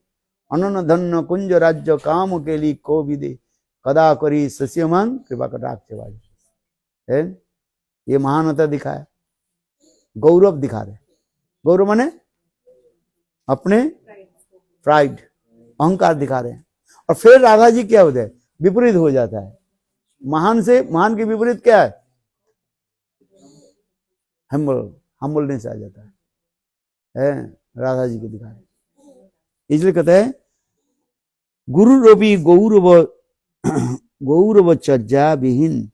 अनन धन कुंज राज्य काम के लिए को विदे कदा करी सस्यमान कृपा कटाक्ष है। ये महानता दिखाया, गौरव दिखा रहे। गौरव माने अपने प्राइड, अहंकार दिखा रहे हैं। और फिर राधा जी क्या होता है, विपरीत हो जाता है। महान से महान के विपरीत क्या है, हम्बलनेस से आ जाता है। राधा जी को दिखा रहे। इसलिए कहते हैं गुरु रूपी गौरव चर्या विहीन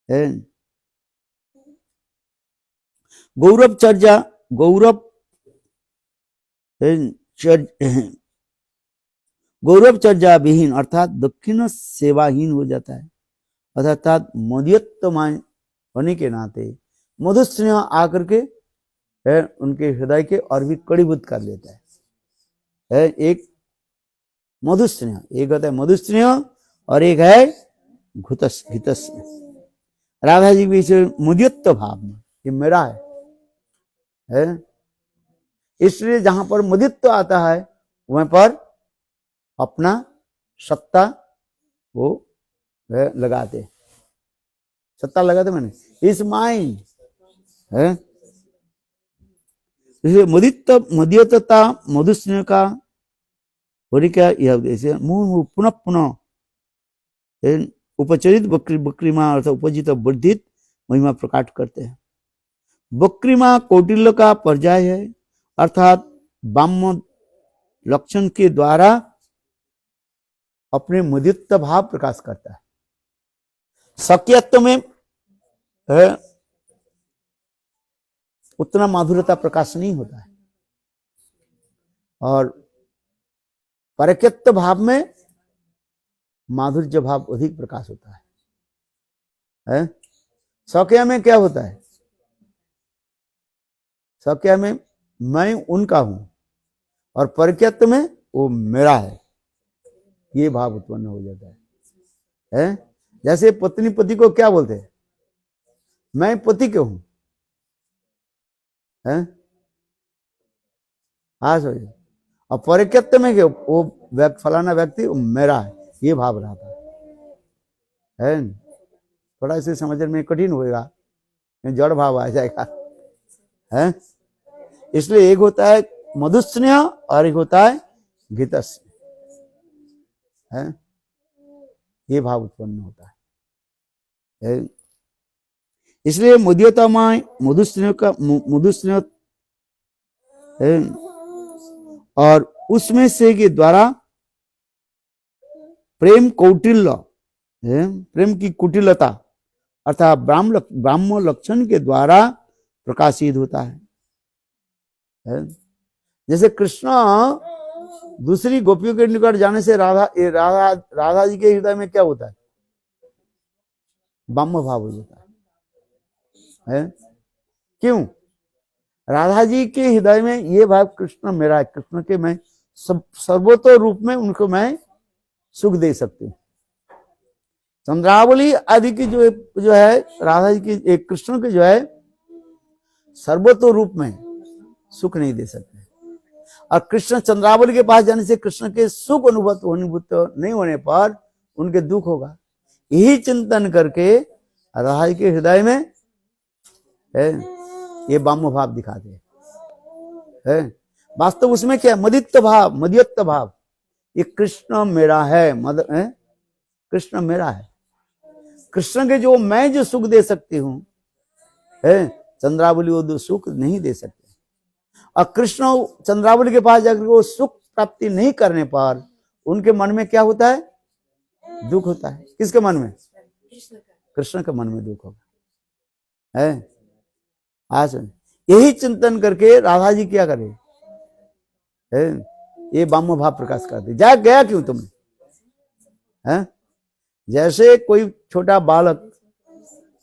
है। गौरव चर्या, गौरव चर्या विहीन अर्थात दक्षिण सेवाहीन हो जाता है। अर्थात मदीयत्वमय होने के नाते मधु स्नेह आकर के उनके हृदय के और भी कड़ीभूत कर लेता है। एक मधु स्नेह, एक होता है मधु स्नेह और एक है घृत स्नेह। राधा जी भी इसे मुदियत्व भाव में, ये मेरा है। इसलिए जहां पर मुदित्व आता है वहां पर अपना सत्ता वो लगाते, सत्ता लगाते मैंने इस माइंड है। इसलिए मदीयता मधुस्नेह का होने का यह उद्देश्य मुंह पुनः पुनः उपचरित बक्रीमा अर्थात उपजित वर्धित महिमा प्रकट करते हैं। बक्रीमा कौटिल्य का पर्याय है, अर्थात ब्राह्म लक्षण के द्वारा अपने मुदित्व भाव प्रकाश करता है। सख्यत्व में है उतना माधुर्यता प्रकाश नहीं होता है, और परक्यत्व भाव में माधुर्य भाव अधिक प्रकाश होता है। सौख्या में क्या होता है, सौख्या में मैं उनका हूं और परक्यत्व में वो मेरा है, ये भाव उत्पन्न हो जाता है। जैसे पत्नी पति को क्या बोलते हैं, मैं पति के हूं, हाँ सो, और परक्यत्व में क्यों वो फलाना व्यक्ति वो मेरा है, ये भाव रहता है। थोड़ा इसे समझने में कठिन होगा, जड़ भाव आ जाएगा है। इसलिए एक होता है मधुस्नेह और एक होता है घृतस्नेह है, ये भाव उत्पन्न होता है। इसलिए मदीयतामय मधुस्नेह का मधुस्नेह और उसमें से के द्वारा प्रेम कौटिल्य, प्रेम की कुटिलता अर्थात ब्राह्म लक्षण के द्वारा प्रकाशित होता है। जैसे कृष्ण दूसरी गोपियों के निकट जाने से राधा जी के हृदय में क्या होता है, ब्रह्म भाव हो जाता है। क्यों, राधा जी के हृदय में ये भाव कृष्ण मेरा है, कृष्ण के मैं सर्वोत्तम रूप में उनको मैं सुख दे सकती हूँ। चंद्रावली आदि की जो है राधा जी की, एक कृष्ण की जो है सर्वोत्तम रूप में सुख नहीं दे सकते। और कृष्ण चंद्रावली के पास जाने से कृष्ण के सुख अनुभूत नहीं होने पर उनके दुख होगा। यही चिंतन करके राधा जी के हृदय में ये बाम्य भाव दिखाते हैं। वास्तव उसमें क्या है? मदित्य भाव, मदियत्व भाव। ये कृष्ण मेरा है, कृष्ण मेरा है। कृष्ण के जो मैं जो सुख दे सकती हूँ, चंद्रावली वो सुख नहीं दे सकते। और कृष्ण चंद्रावली के पास जाकर वो सुख प्राप्ति नहीं करने पर उनके मन में क्या होता है? दुख होता है। किसके मन में? कृष्ण के मन में दुख होगा। आज यही चिंतन करके राधा जी क्या करे? ये बाम्य भाव प्रकाश करते। जा गया क्यों तुमने? जैसे कोई छोटा बालक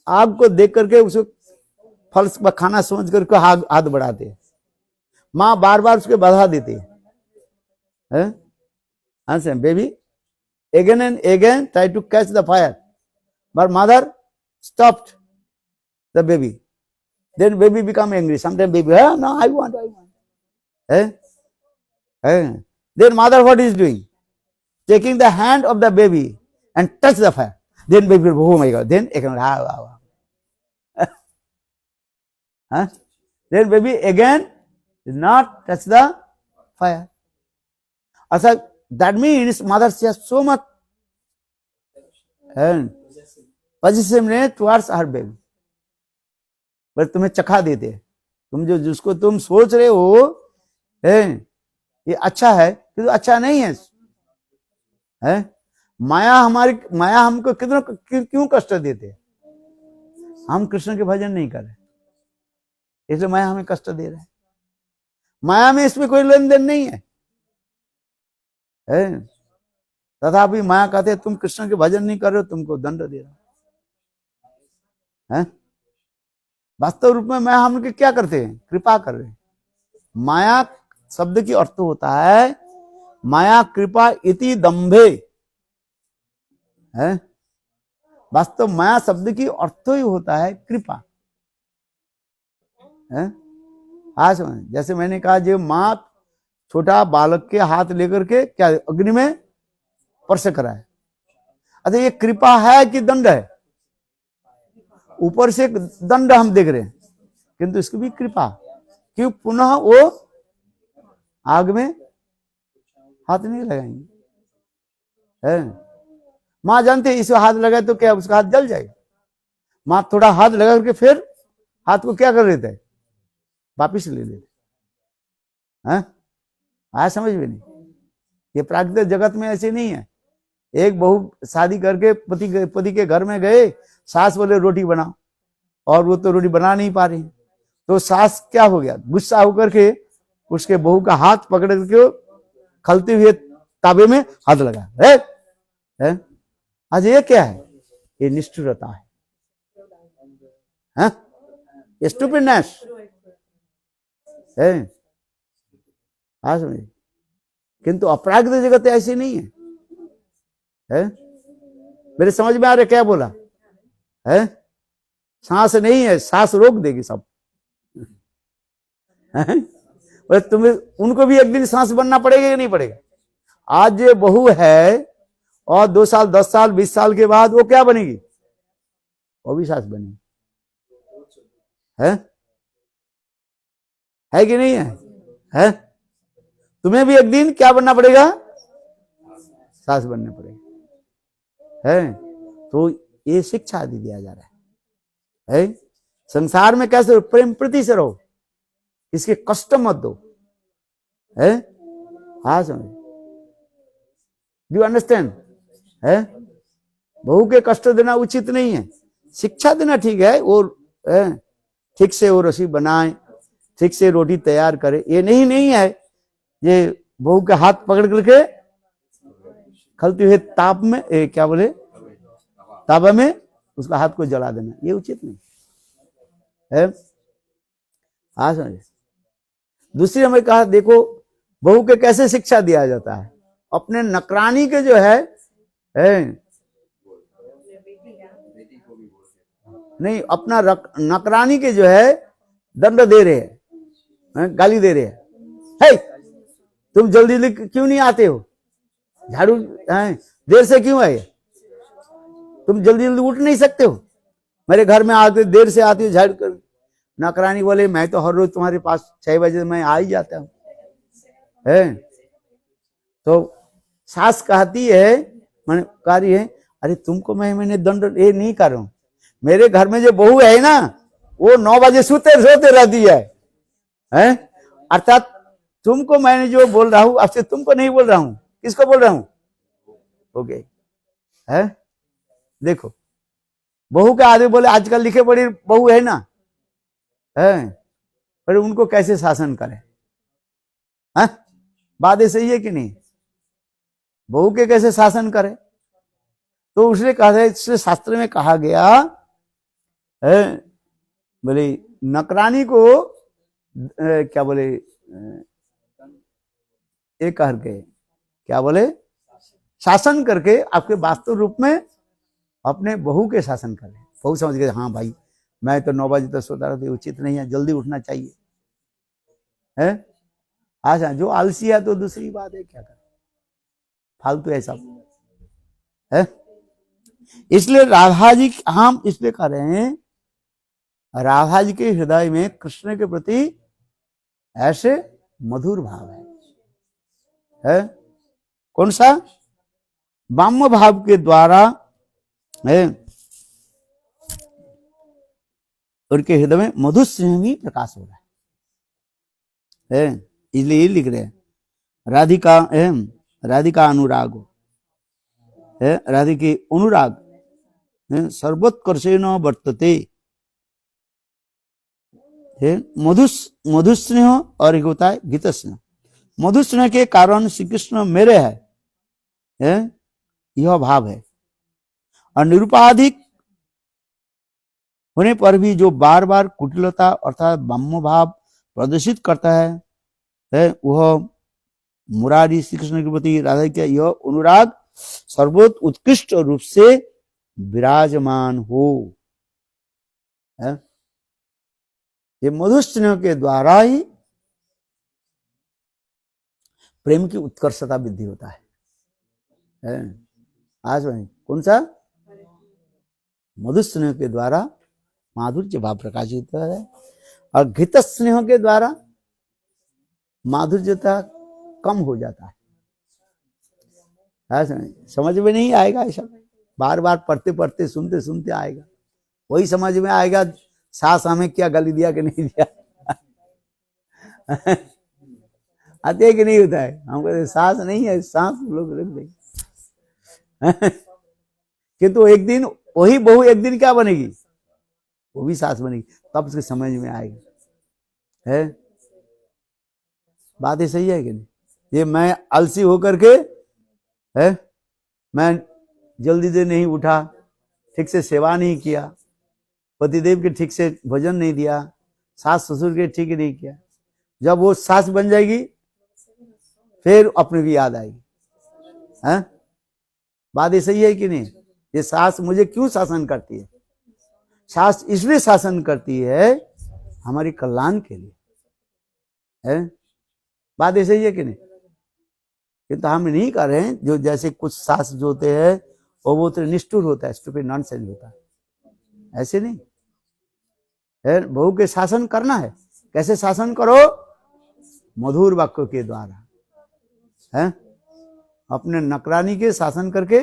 आग को देख करके उसको फल खाना समझ करके हाथ बढ़ाते, माँ बार बार उसके बाधा देती है। Baby again and again try to catch the fire, but mother stopped the baby. Then baby become angry. Sometimes baby, no, I want. Then mother what is doing? Taking the hand of the baby and touch the fire. Then baby, oh my God. Then again, then baby again did not touch the fire. Also, that means mother has so much possessiveness towards her baby. पर तुम्हें चखा देते, तुम जो जिसको तुम सोच रहे हो ये अच्छा है, किंतु अच्छा नहीं है। माया हमको कितना क्यों कष्ट देते? हम कृष्ण के भजन नहीं कर रहे, इसलिए माया हमें कष्ट दे रहा है। माया में इसमें कोई लेन देन नहीं है। तथापि माया कहते तुम कृष्ण के भजन नहीं कर रहे हो, तुमको दंड दे रहा है। वास्तव रूप में माया हम क्या करते हैं? कृपा कर रहे हैं। माया शब्द की अर्थ होता है माया कृपा इति दंभे। वास्तव माया शब्द की अर्थ ही होता है कृपा। आज जैसे मैंने कहा, जो माँ छोटा बालक के हाथ लेकर के क्या अग्नि में स्पर्श कराए, अच्छा ये कृपा है कि दंड है? ऊपर से दंड हम देख रहे हैं, किंतु इसकी भी कृपा, क्यों पुनः वो आग में हाथ नहीं लगाएंगे। माँ जानते हैं इसको हाथ लगाए तो क्या उसका हाथ जल जाएगा। माँ थोड़ा हाथ लगा करके फिर हाथ को क्या कर लेता है? वापिस ले लेते हैं। आज समझ में नहीं, ये प्राकृतिक जगत में ऐसे नहीं है। एक बहू शादी करके पति के घर में गए, सास बोले रोटी बनाओ, और वो तो रोटी बना नहीं पा रही, तो सास क्या हो गया? गुस्सा होकर के उसके बहू का हाथ पकड़ के खलते हुए ताबे में हाथ लगा। आज ये क्या है? ये निष्ठुरता है, ये स्टूपिडनेस है। आज समझिए, किंतु अपराकृत जगत ऐसी नहीं है। मेरे समझ में आ रहा क्या बोला है? सांस नहीं है, सांस रोक देगी सब। तुम्हें उनको भी एक दिन सांस बनना पड़ेगा कि नहीं पड़ेगा? आज ये बहू है और 2 साल 10 साल 20 साल के बाद वो क्या बनेगी? वो भी सांस बनेगी। है कि नहीं है? तुम्हें भी एक दिन क्या बनना पड़ेगा? सांस बनना पड़ेगा। तो ये शिक्षा आदि दिया जा रहा है। संसार में कैसे प्रेम प्रीति से रहो, इसके कष्ट मत दो। हाँ समझ, डू अंडरस्टैंड? बहू के कष्ट देना उचित नहीं है। शिक्षा देना ठीक है, वो ठीक से वो रसोई बनाए, ठीक से रोटी तैयार करे। ये नहीं है ये बहू के हाथ पकड़ करके खलते हुए ताप में क्या बोले ताबा में उसका हाथ को जला देना, ये उचित नहीं है। हाँ समझे। दूसरी हमें कहा, देखो बहू के कैसे शिक्षा दिया जाता है? अपने नकरानी के जो है नहीं, अपना नकरानी के जो है दंड दे रहे हैं, गाली दे रहे हैं। हे, तुम जल्दी क्यों नहीं आते हो? झाड़ू देर से क्यों आए? तुम जल्दी जल्दी उठ नहीं सकते हो? मेरे घर में आते देर से आती हो झाड़ू कर। नौकरानी बोले मैं तो हर रोज तुम्हारे पास 6 बजे मैं आ ही जाता हूँ। तो सास कहती है, मैंने कह रही है अरे तुमको मैंने दंड ये नहीं कर रहा हूँ। मेरे घर में जो बहू है ना वो 9 बजे सोते रहती है। अर्थात तुमको मैंने जो बोल रहा हूँ आपसे तुमको नहीं बोल रहा हूँ। किसको बोल रहा हूँ? ओके है। देखो बहू के आगे बोले आजकल लिखे पढ़ी बहू है ना पर उनको कैसे शासन करे? बात सही है कि नहीं? बहू के कैसे शासन करे? तो उसने कहा, इसलिए शास्त्र में कहा गया बोले नकरानी को क्या बोले एक करके क्या बोले शासन करके आपके वास्तव रूप में अपने बहू के शासन करें। बहू समझ गए हाँ भाई मैं तो 9 बजे तक सोता रहती, उचित नहीं है, जल्दी उठना चाहिए है। अच्छा जो आलसी है तो दूसरी बात है, क्या करे फालतू है सब है। इसलिए राधा जी हम इसलिए कह रहे हैं राधा जी के हृदय में कृष्ण के प्रति ऐसे मधुर भाव है। कौन सा? वाम्य भाव के द्वारा है उनके हृदय में मधुर स्नेह भी प्रकाश हो रहा है। इसलिए ये लिख रहे हैं राधिका अनुराग है, राधिके अनुराग सर्वोत्कर्षेण वर्तते मधुस्नेह। और एक होता है गीत स्नेह। मधुस्नेह के कारण श्री कृष्ण मेरे है यह भाव है। और निरुपाधिक होने पर भी जो बार बार कुटिलता अर्थात वाम्य भाव प्रदर्शित करता है वह मुरारी श्री कृष्ण के प्रति राधा का यह अनुराग सर्वोत्त उत्कृष्ट रूप से विराजमान हो। ये मधुस्नेह के द्वारा ही प्रेम की उत्कर्षता वृद्धि होता है। आज वही कौन सा? मधुस्नेह के द्वारा माधुर्य भाव प्रकाशित होता है और घृत स्नेह के द्वारा माधुर्यता कम हो जाता है। समझ में नहीं आएगा ऐसा, बार बार पढ़ते पढ़ते सुनते सुनते आएगा, वही समझ में आएगा सास हमें क्या गाली दिया कि नहीं दिया। आते कि नहीं होता है? हम कहते सास नहीं है, सांस लोग रख देंगे। किंतु एक दिन वही बहू एक दिन क्या बनेगी? वो भी सास बनेगी, तब उसके समझ में आएगा है। बात ही सही है कि नहीं? ये मैं आलसी होकर के है, मैं जल्दी से नहीं उठा, ठीक से सेवा नहीं किया, पतिदेव के ठीक से भोजन नहीं दिया, सास ससुर के ठीक नहीं किया, जब वो सास बन जाएगी फिर अपने भी याद आएगी है। बात ये सही है कि नहीं? ये सास मुझे क्यों शासन करती है? सास इसलिए शासन करती है हमारी कल्याण के लिए है। बात ऐसे ही है कि नहीं? ये तो हम नहीं कर रहे हैं। जो जैसे कुछ सास जो होते हैं वो तो निष्ठुर होता है, स्टूपिड नॉनसेंस होता है, ऐसे नहीं है। बहू के शासन करना है, कैसे शासन करो? मधुर वाक्यों के द्वारा है। अपने नकरानी के शासन करके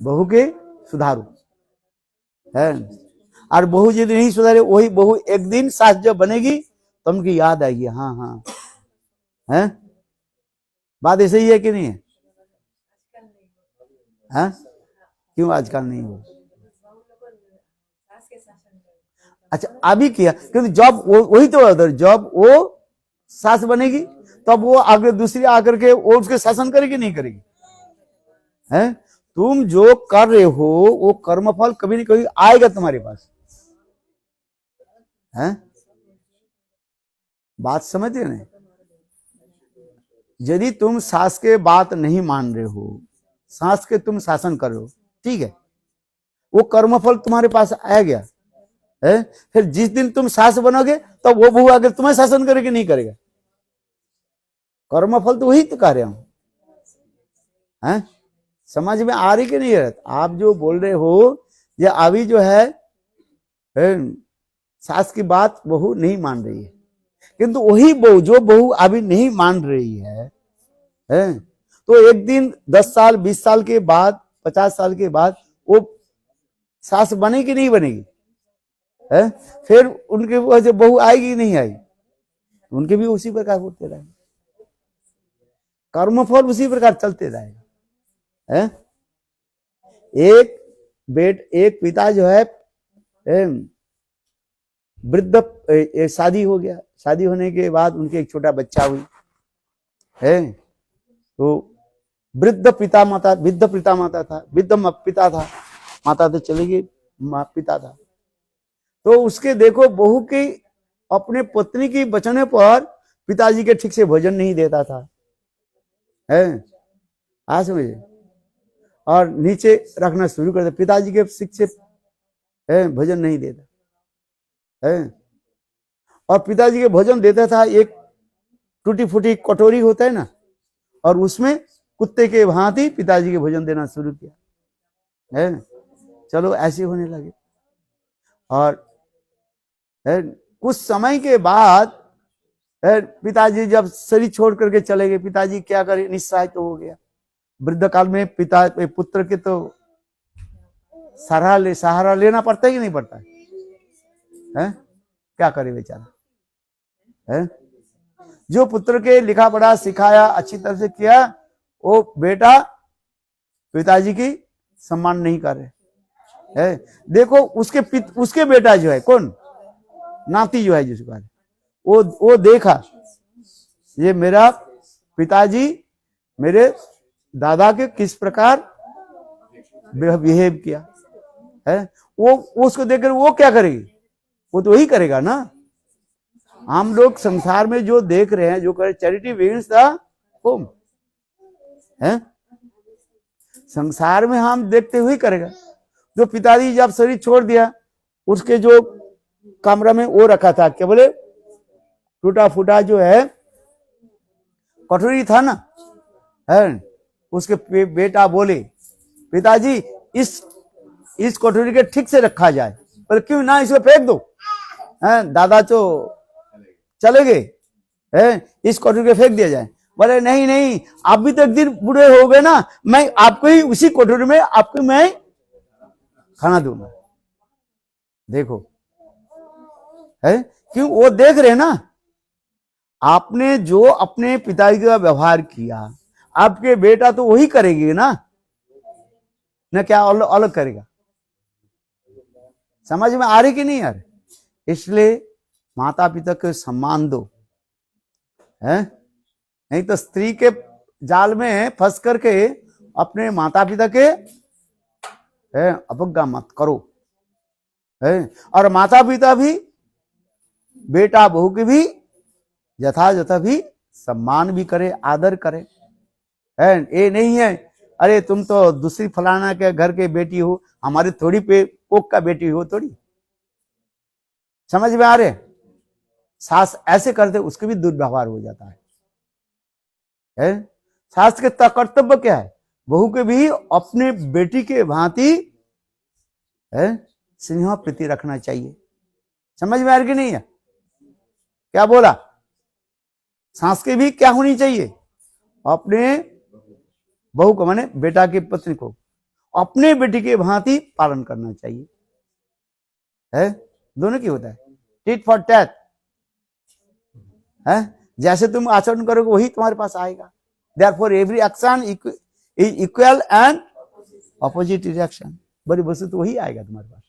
बहू के सुधारो है। और बहू यदि नहीं सुधारे, वही बहू एक दिन सास जब बनेगी तो उनकी याद आएगी, हाँ हाँ है। बात ऐसे ही है कि नहीं है? क्यों आजकल नहीं हो? अच्छा अभी किया, क्योंकि जब वही तो जब वो सास बनेगी तब वो आगे दूसरी आकर के वो उसके शासन करेगी नहीं करेगी है। तुम जो कर रहे हो वो कर्मफल कभी नहीं कभी आएगा तुम्हारे पास है। बात समझते नहीं? यदि तुम सास के बात नहीं मान रहे हो, सास के तुम शासन कर रहे हो, ठीक है, वो कर्मफल तुम्हारे पास आ गया है। फिर जिस दिन तुम सास बनोगे तब वो बहू आगे तुम्हें शासन करेगी, नहीं करेगा? कर्मफल तो वही तो कह रहा हूं, हैं? समझ में आ रही कि नहीं है? आप जो बोल रहे हो ये अभी जो है सास की बात बहू नहीं मान रही है, किंतु वही बहू जो बहू अभी नहीं मान रही है, तो एक दिन 10 साल 20 साल के बाद 50 साल के बाद वो सास बनेगी नहीं बनेगी? है? फिर उनके वजह से बहू आएगी नहीं आएगी? उनके भी उसी प्रकार होते रहेंगे, कर्मफल उसी प्रकार चलते रहेगा। है? एक पिता जो है वृद्ध, शादी हो गया, शादी होने के बाद उनके एक छोटा बच्चा हुई है, तो वृद्ध पिता था, माता तो चली गई, पिता था, तो उसके देखो बहू की अपने पत्नी की बचने पर पिताजी के ठीक से भोजन नहीं देता था, है? आज समझे, और नीचे रखना शुरू कर दे, पिताजी के ठीक से भोजन नहीं देता है, और पिताजी के भोजन देता था एक टूटी फूटी कटोरी होता है ना, और उसमें कुत्ते के भांति पिताजी के भोजन देना शुरू किया, है ना? चलो ऐसे होने लगे, और कुछ समय के बाद पिताजी जब शरीर छोड़ करके चले गए, पिताजी क्या करे, निस्सहाय तो हो गया। वृद्ध काल में पिता पुत्र के तो सहारा लेना पड़ता है कि नहीं पड़ता है? क्या करे बेचारा, है? जो पुत्र के लिखा पढ़ा सिखाया अच्छी तरह से किया, वो बेटा पिताजी की सम्मान नहीं कर रहे, है? देखो उसके बेटा जो है, कौन नाती जो है जिसको वो देखा, ये मेरा पिताजी मेरे दादा के किस प्रकार बिहेव किया है, वो उसको देखकर वो क्या करेगी? वो तो वही करेगा ना। हम लोग संसार में जो देख रहे हैं, जो करे, चैरिटी बिगिंस द होम, है? संसार में हम देखते हुए करेगा। जो पिताजी जब शरीर छोड़ दिया, उसके जो कमरा में वो रखा था, क्या बोले, टूटा फूटा जो है कटोरी था ना, है? उसके बेटा बोले, पिताजी इस कटोरी के ठीक से रखा जाए। बोले क्यों ना, इसको फेंक दो, है? दादा तो चले गए, है? इस कटोरी के फेंक दिया जाए। बोले नहीं नहीं, आप भी तो एक दिन बूढ़े हो गए ना, मैं आपको ही उसी कटोरी में आपको मैं खाना दूंगा। देखो, है? क्यों? वो देख रहे ना, आपने जो अपने पिताजी का व्यवहार किया, आपके बेटा तो वही करेगी ना, न क्या अलग करेगा? समझ में आ रही कि नहीं आ रही? इसलिए माता पिता को सम्मान दो, है? नहीं तो स्त्री के जाल में फंस करके अपने माता पिता के अवज्ञा मत करो, है? और माता पिता भी बेटा बहू की भी यथायथ भी सम्मान भी करे, आदर करे, है? ये नहीं है अरे तुम तो दूसरी फलाना के घर के बेटी हो, हमारे थोड़ी पे कोक का बेटी हो थोड़ी। समझ में आ रहे? सास ऐसे करते उसके भी दुर्व्यवहार हो जाता है? सास के कर्तव्य क्या है? बहू के भी अपने बेटी के भांति स्नेह प्रीति रखना चाहिए। समझ में आ रही कि नहीं है? क्या बोला? सास के भी क्या होनी चाहिए? अपने बहू को, माने बेटा की पत्नी को अपने बेटी के भांति पालन करना चाहिए, है? दोनों की होता है, टिट फॉर टैट, है? जैसे तुम आचरण करोगे वही तुम्हारे पास आएगा। Therefore every action equal and opposite reaction. बड़ी वस्तु तो वही आएगा तुम्हारे पास।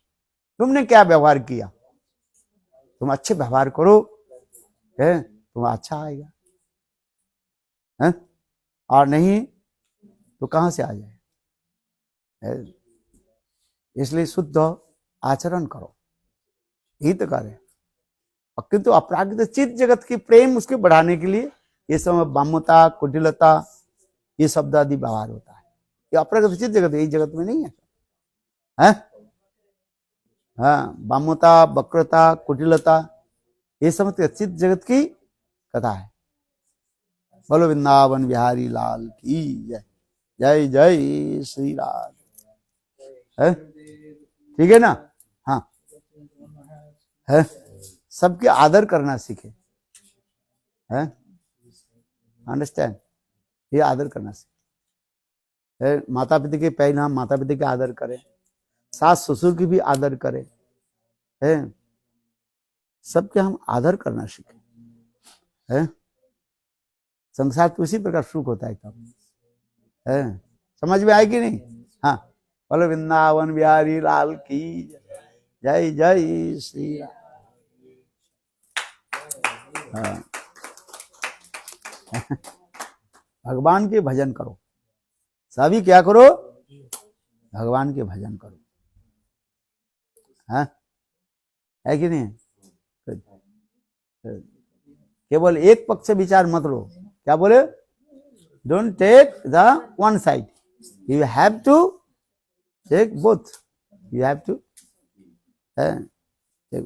तुमने क्या व्यवहार किया, तुम अच्छे व्यवहार करो, है? तुम अच्छा आएगा, है? और नहीं तो कहां से आ जाए? इसलिए शुद्ध आचरण करो, हित करे। किंतु अपरागित चित्त जगत की प्रेम उसके बढ़ाने के लिए ये समय बाम्यता, कुटिलता, ये शब्द आदि व्यवहार होता है। ये अप्रगतित जगत है, इस जगत में नहीं है। हाँ, बाम्यता, वक्रता, कुटिलता, ये सब चित जगत की कथा है। बोलो वृंदावन बिहारी लाल की जय। जय जय श्री राम। है ठीक है ना? हाँ है, सबके आदर करना सीखे, है अंडरस्टैंड, ये आदर करना सीखे। माता पिता के पहले हम माता पिता के आदर करें, सास ससुर की भी आदर करें, है सबके हम आदर करना सीखें, है संसार तो उसी प्रकार सुख होता है तब, है समझ में आएगी नहीं? हाँ बोलो वृंदावन बिहारी लाल की जय जय श्री राम। हाँ। भगवान के भजन करो, सभी क्या करो? भगवान के भजन करो, है कि नहीं? केवल एक पक्ष से विचार मत लो। क्या बोले? Don't take the one side, you have to take both, you have to take.